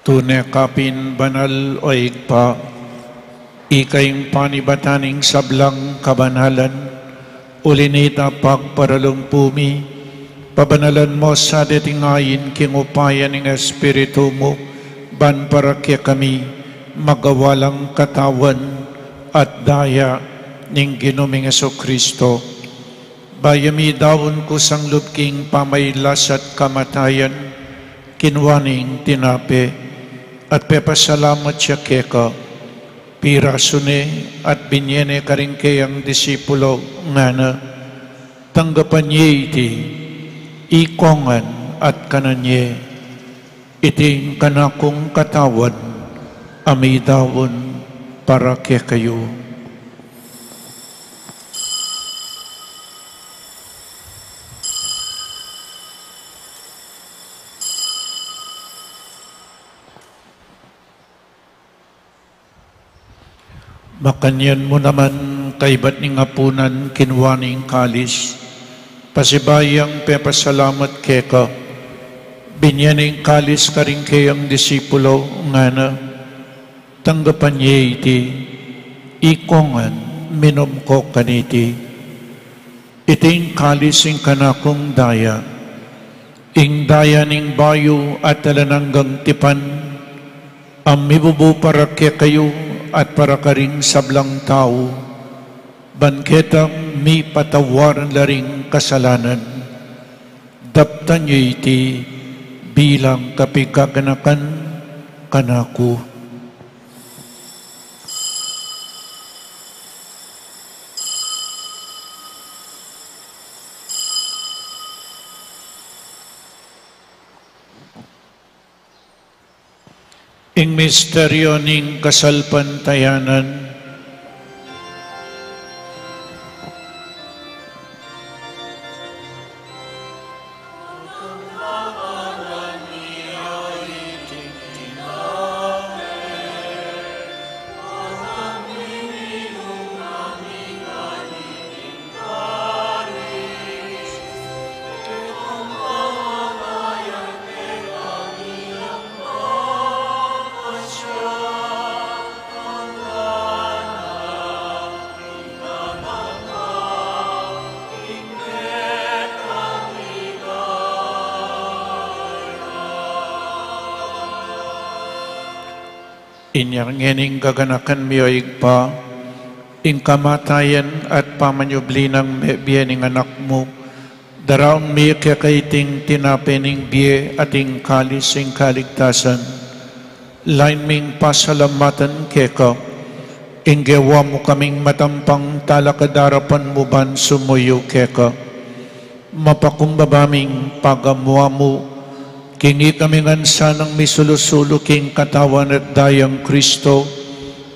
Tunay kapin banal o igpa, ikayong panibataning sablang kabanalan, ulinita pagparalumpumi, pabanalan mo sa datingayin kingupayan ng Espiritu mo, ban para kaya kami magawalang katawan at daya ning ginuming Jesu-Kristo. Bayami daon ko sang lubking pamaylas at kamatayan, kinwaning tinape, at pepasalamat siya keka, pirasune at binyene karing kayang disipulo nga na, tanggapan niya iti, ikongan at kananye, iting kanakong katawan, amidawon para kaya kayo. Makanyan mo naman kaibat ning apunan kinwaning kalis, pasibayang pepasalamat keka, binyaning kalis karing kayang disipulo nga na, tanggapan niya iti, ikongan minom ko kaniti, iting kalis ing kanakong daya, ing daya ning bayo at talananggang tipan, ang mibubu para kaya kayo, at para karing sablang tao, banketang mi patawaran laring kasalanan, daptan niyo iti bilang kapigkaganakan kanako. Ing misteryo ning kasalpantayanan, inyang ngening gaganakan miyoig pa, ing kamatayan at pamanyubli ng biyening anak mo, daraon mi kakaiting tinapening biye ating kalis ing kaligtasan, lain ming pasalamatan keka, ing gawa mo kaming matampang talakadarapan mo ban sumuyo keka, mapakumbabaming pagamwa mo, kingi kami ngansa ng misulusulo king katawan at dayang Kristo,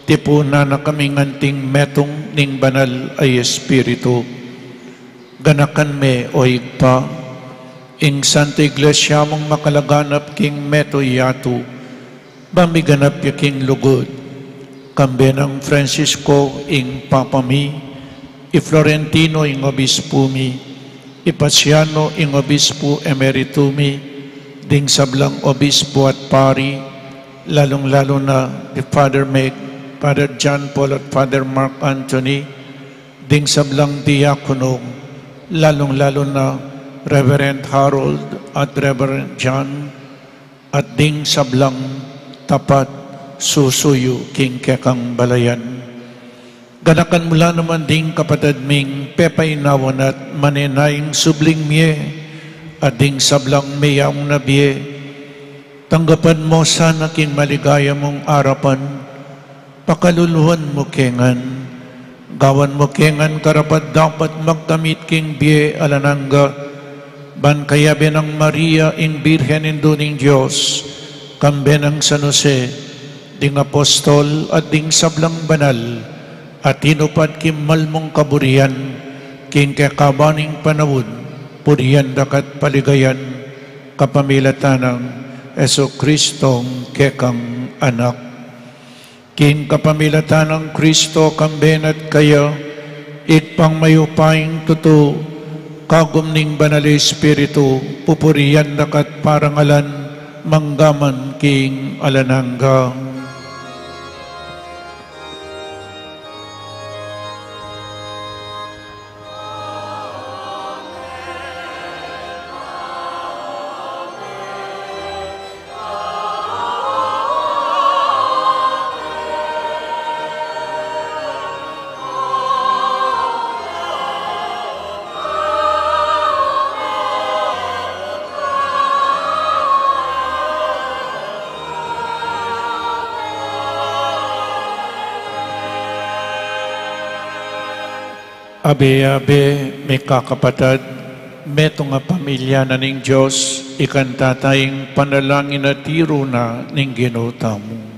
tipuna na kami nganting metong ning banal ay Espiritu. Ganakan me o igpa, ing Santa Iglesia mong makalaganap king meto yato, bamiganap ya king lugod, kambe ng Francisco ing papami, i Florentino ing obispo mi, i Pasiano ing obispo emeritumi, ding sablang obispo at pari, lalong-lalo na the Father Meg, Father John Paul at Father Mark Anthony, ding sablang diakono, lalong-lalo na Reverend Harold at Reverend John, at ding sablang tapat susuyo king kekang balayan. Ganakan mula naman ding kapatid ming pepainawan at manenayang subling miye, ading sablang mayang nabiye, tanggapan mo sana king maligaya mong arapan, pakaluluhan mo kengan, gawan mo kengan karapat dapat magtamit king biye alanangga, ban kayabe ng Maria in Birhen induning Diyos, kambe ng San Jose, ding apostol at ding sablang banal, at tinupad kimal mong kaburian, king kakabaning panawon, puriyan dakat paligayan, kapamilatanang Eso Kristong kekang anak. King kapamilatanang Kristo kambenat kaya, ikpang mayupaing tuto, kagum ning banal Espiritu, pupuriyan dakat parangalan, manggaman king alanangga. Abe-abe, may kakapatad, meto nga pamilya na ning Diyos, ikanta tayong panalangin at tiro na ning ginota mo.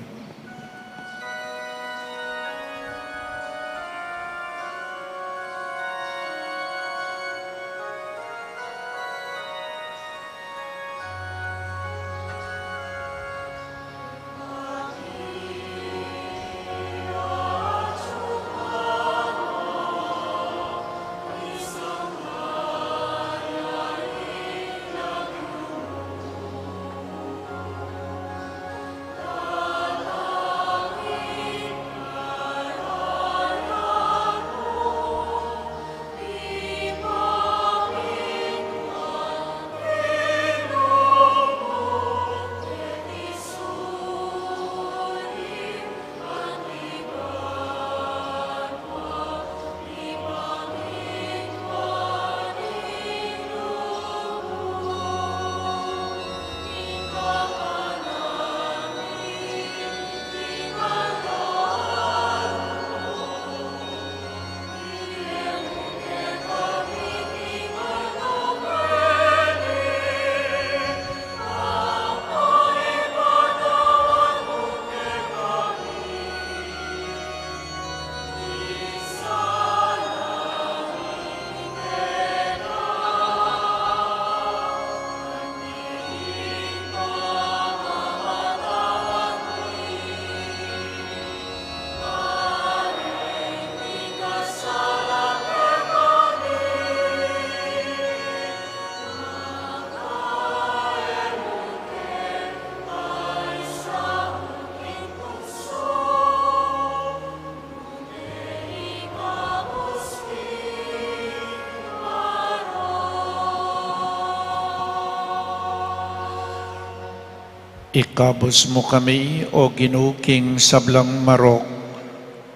Ikabos mo kami, o ginuking sablang marok,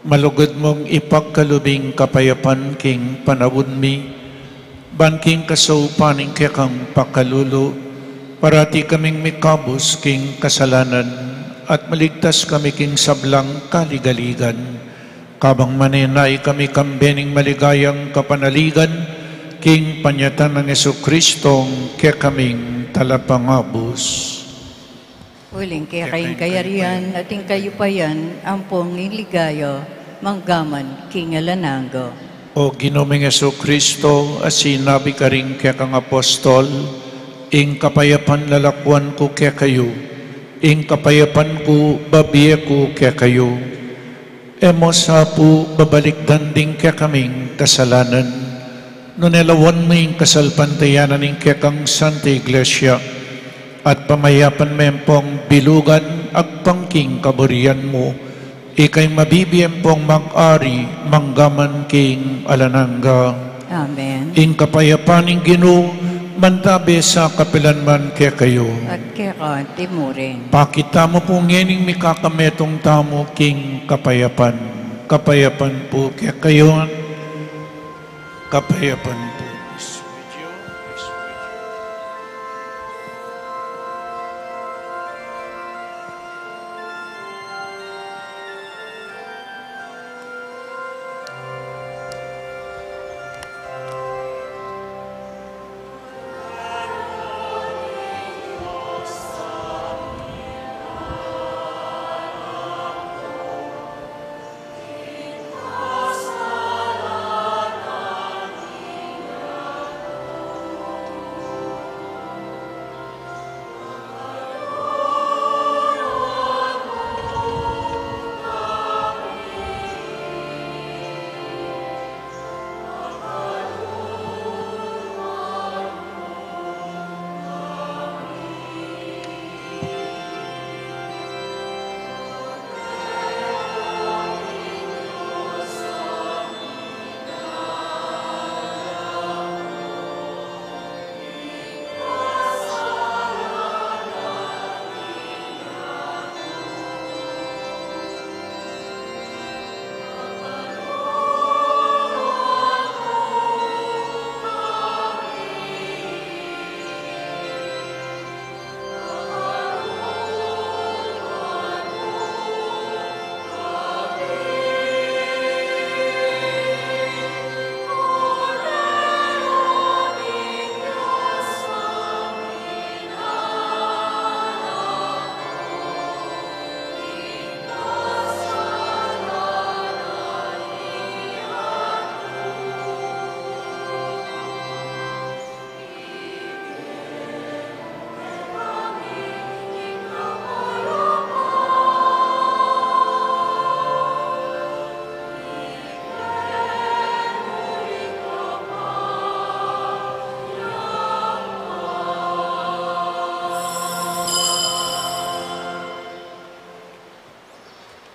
malugod mong ipagkalubing kapayapan king panawon mi, banking kasaupaning kekang pakalulo, parati kaming mikabos king kasalanan, at maligtas kami king sablang kaligaligan, kabang maninay kami kambening maligayang kapanaligan, king panyatan ng Jesukristong kekaming talapangabos. Uling kaya kayong kayarian, ating kayo pa yan, ampong iligayo, manggaman, kingalananggo. O Ginoong Jesucristo, asinabi ka rin kaya kang apostol, ing kapayapan lalakwan ko kaya kayo, ing kapayapan ko babiye ko kaya kayo. Emos hapo babalik danding kaya kaming kasalanan, nunelawan mo ing kasalpantayanan ing kaya kang Santa Iglesia, at pamayapan mempong bilugan at pangking kaburian mo, ikay mabibiyem pong mag-ari, manggaman king alanangga. Amen. Ing kapayapaning Ginoo, mantabi sa kapilanman kaya kayo. At kaya ka, timurin. Pakita mo po ngening mikakametong tamo king kapayapan. Kapayapan po kaya kayo. Kapayapan po.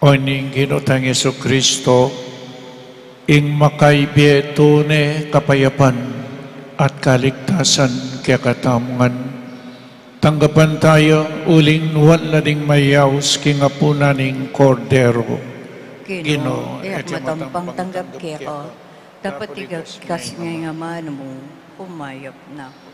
O ning ginutang Jesucristo, ing makaibiye tune kapayapan at kaligtasan kaya katamungan. Tanggapan tayo uling wala ding mayaws kingapunaning kordero. Ginoo, et matampang tanggap kaya ko, dapat igas niya nga mano mo, pumayap na ako.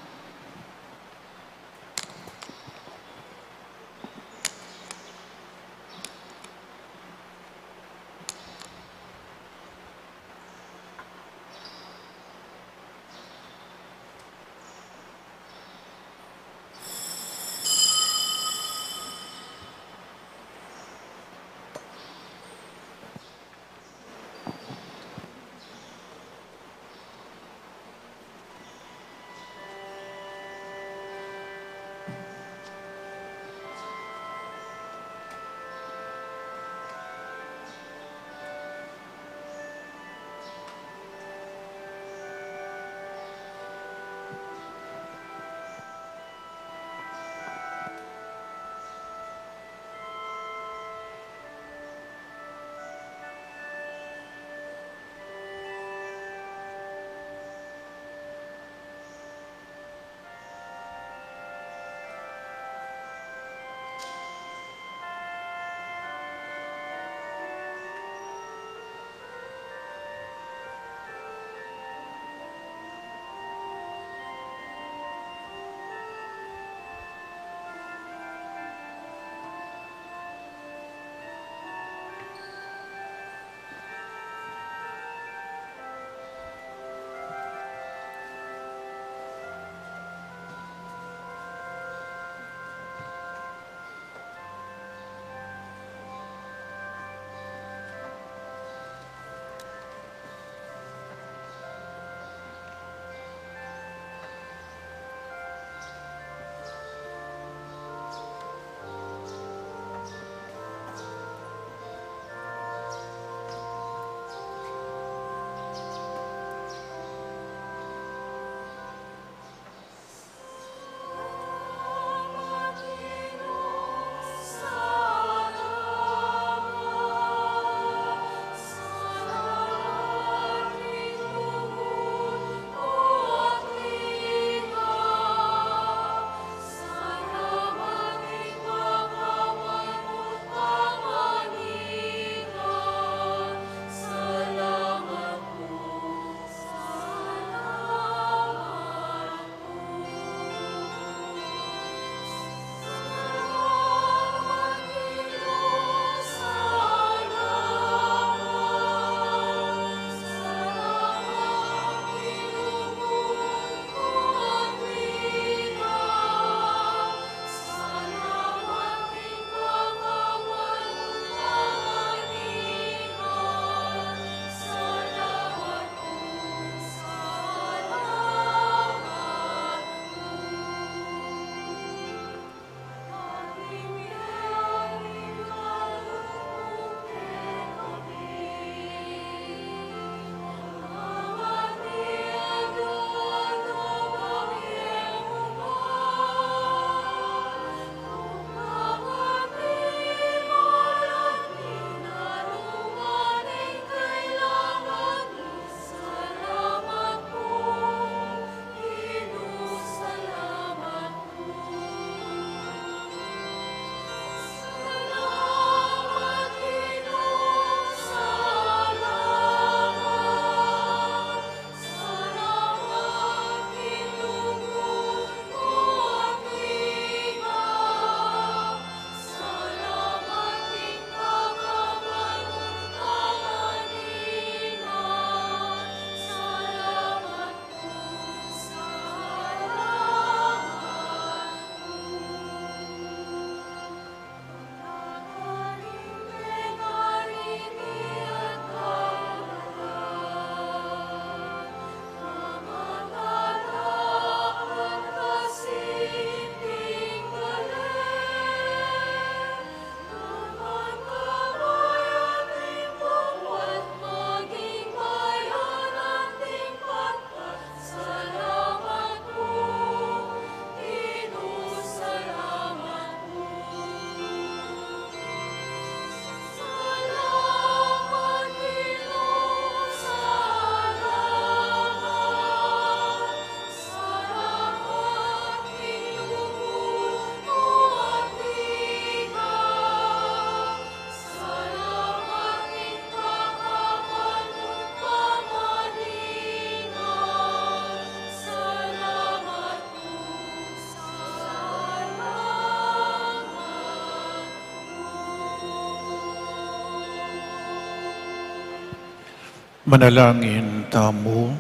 Manalangin tamo.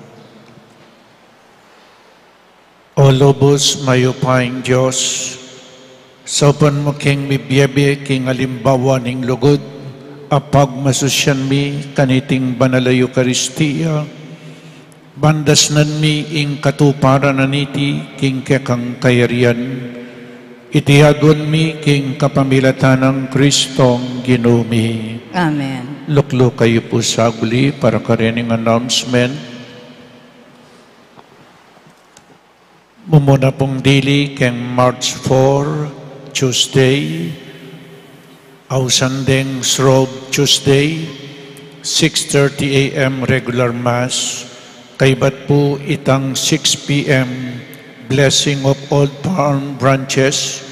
O lobos mayupaing Diyos, sa upan mo king mibiyebe king alimbawa ning lugod, apag masusyan mi kaniting banal Eucharistia, bandas nan mi ing katuparan naniti king kekang kayarian, itiadon mi king kapamilatan ng Kristong Ginumi. Amen. Luklo kayo po sa aguli para karining announcement. Mumuna pong dili keng March 4, Tuesday, Ausandeng Srob Tuesday, 6:30 a.m. regular Mass, kaibat po itang 6 p.m. blessing of old palm branches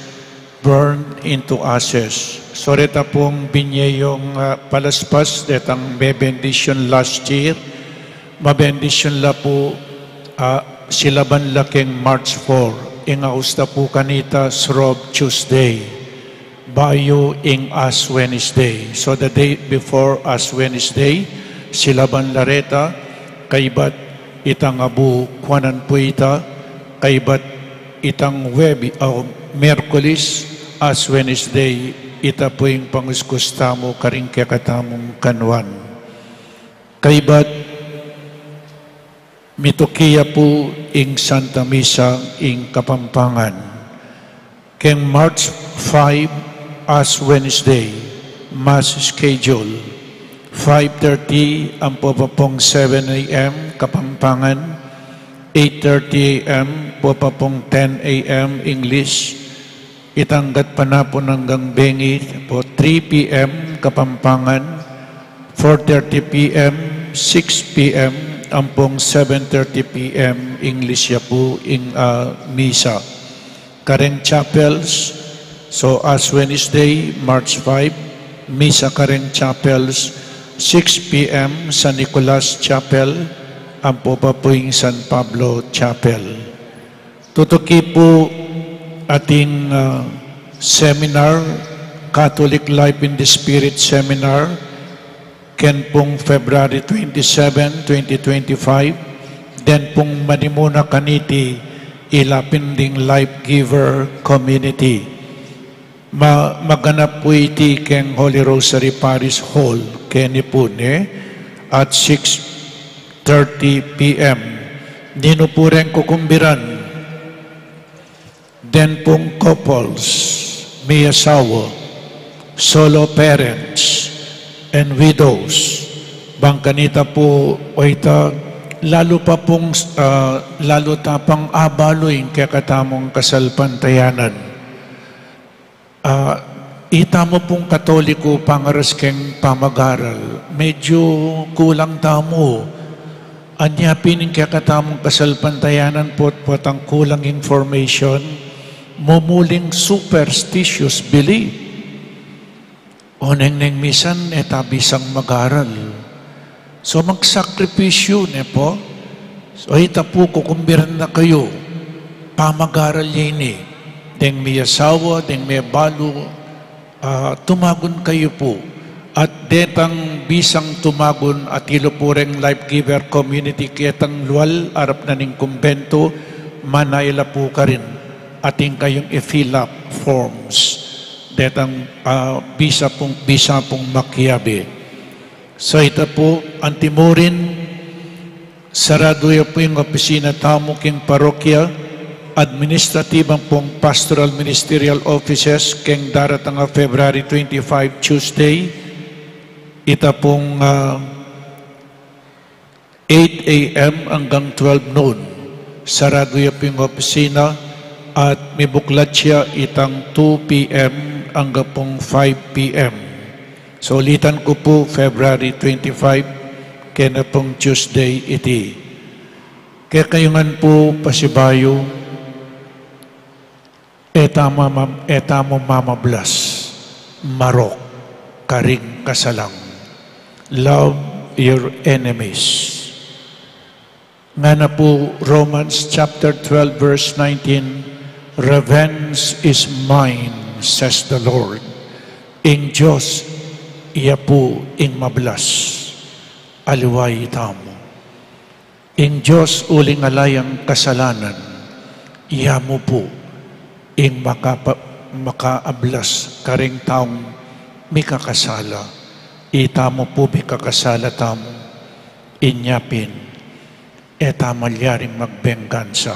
burned into ashes. Soreta pong binyeyong palaspas detang bebendisyon last year, mabendisyon la po silaban laking March 4, ing austa po kanita Srob Tuesday, bayo ing Ash Wednesday. So the day before Ash Wednesday, silaban lareta, kaibat itang abu kwanan po ita, kaibat itang Merkulis, Ash Wednesday, ita po ing panguskustamo karing kakatamong kanwan. Kaibat mitukiya po ing Santa Misa ing Kapampangan. Keng March 5 as Wednesday, Mass schedule, 5:30 ang popapong 7 a.m. Kapampangan, 8:30 a.m. popapong 10 a.m. English, itanggat pa na po hanggang bengi po 3 p.m. Kapampangan, 4:30 p.m., 6 p.m., ampong 7:30 p.m. English ya po ing misa. Kareng chapels, so as Wednesday, March 5, misa kareng chapels, 6 p.m. San Nicolas Chapel, ampo pa po ing San Pablo Chapel. Tutuki po ating seminar, Catholic Life in the Spirit Seminar, ken pong February 27, 2025, then pong manimuna kaniti ilapinding life giver community. Maganap po iti ken Holy Rosary Parish Hall, ken ipune, at 6:30 p.m. Nino po rin kukumbiran. Then pong couples, may asawa, solo parents, and widows. Bangkanita po o ita, lalo pa pong lalo tapang abaloy kaya katamong kasalpantayanan. Ita mo pong Katoliko pangaras keng pamagaral, medyo kulang tamo. Anya pining kaya katamong kasalpantayanan po at ang kulang information, mumuling superstitious belief. O neng misan, etabisang mag-aral. So magsakripisyo, po. So ita po, kukumbiran na kayo. Pamag-aral yun Deng may asawa, deng may balo, tumagon kayo po. At detang bisang tumagon at ilo po ring life giver community kitang luwal, arap na ning kumbento, manayla po ka rin. Ating kayong i-fill up forms. Detang bisa pong makiyabi. So ito po, antimurin, sarado po yung opisina tamo king parokya, administratibang pong pastoral ministerial offices king daratang February 25, Tuesday, ito pong 8 a.m. hanggang 12 noon. Sarado po yung opisina at may buklat siya itang 2 p.m. hanggang pong 5 p.m. So ulitan ko po February 25, kaya na pong Tuesday iti. Kaya kayungan po pasibayo, etamo mamablas, marok, karing kasalang. Love your enemies. Nga na po Romans chapter 12 verse 19, revenge is mine, says the Lord. Ing Diyos, iya po ing mablas. aliway tamo. In Diyos uling alayang kasalanan, iya mo po, ing makaablas karing taong may kakasala. Ita mo po may kakasala tamo, inyapin, malyaring magbenggansa.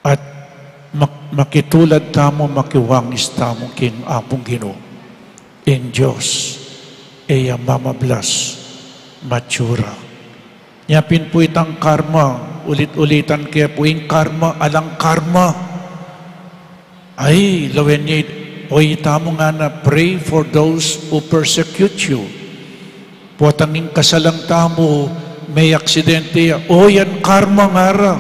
At makitulad tamo, makiwangis tamo, king apong Ginoo. In Diyos, mamablas, matsura. Nyapin po itang karma, ulit-ulitan kaya po yung karma, alang karma. Ay, lawen niya, o itamo nga na, pray for those who persecute you. Puwatanging kasalang tamo, may aksidente, o yan karma nga ra.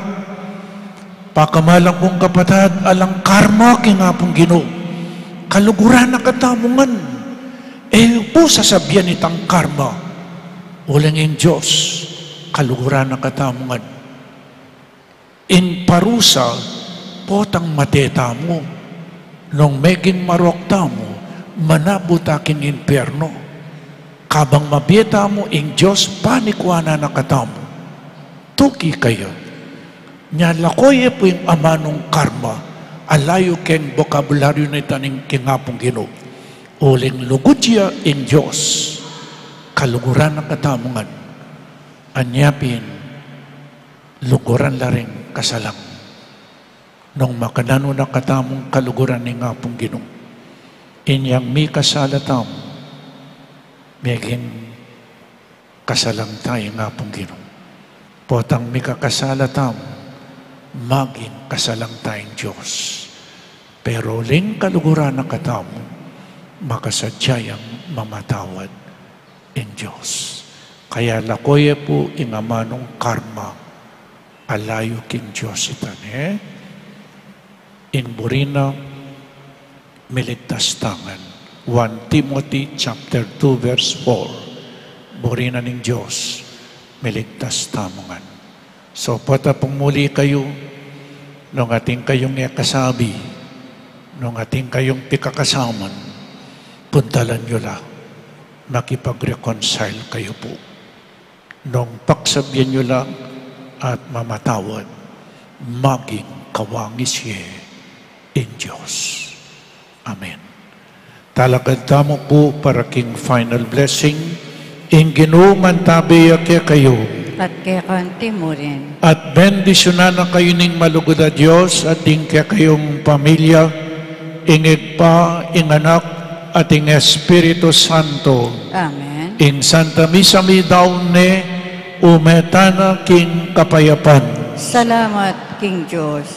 Pakamalang mong kapatid, alang karma, kingapong Ginoo. Kaluguran na katamungan. Po sasabihan itang karma, ulang yung Diyos, kaluguran na katamungan. In parusa, potang mateta mo. Nung meging marokta mo, manabutakin impyerno. Kabang mabiyeta mo, in Diyos, panikwana na katamo. Tuki kayo. Nyalakoy po yung amanong karma. Alayo keng bokabularyo na itaning kingapong Ginoo. Uling lugudya in Diyos, kaluguran ng katamungan, anyapin, luguran laring kasalang. Nung makanano na katamong kaluguran ni ngapong Ginoo, inyang mi kasalatam, meging kasalang tayo ngapong Ginoo. Potang mi kakasalatam, maging kasalang tayong Diyos. Pero ling kaluguran ng katamong, makasadyayang mamatawad in Diyos. Kaya lakoye po ingamanong karma, alayo king Diyos itan. In Burina, miligtas tangan. 1 Timothy chapter 2 verse 4. Burina ning Diyos, miligtas tamangan. So pata pong muli kayo, nung ating kayong kasabi, nung ating kayong pikakasaman, puntalan nyo lang, makipag-reconcile kayo po. Nung paksabyan nyo lang at mamatawad, maging kawangis ye in Diyos. Amen. Talagad tamo po para king final blessing, in Ginoo mantabi kaya kayo, At kaya kanti mo rin. at bendisyonan na kayo ning malugod na Diyos at ing kaya kayong pamilya, ingig pa, inganak, ating Espiritu Santo. Amen. In Santa Misa mi daune, umetana king kapayapan. Salamat, King Diyos.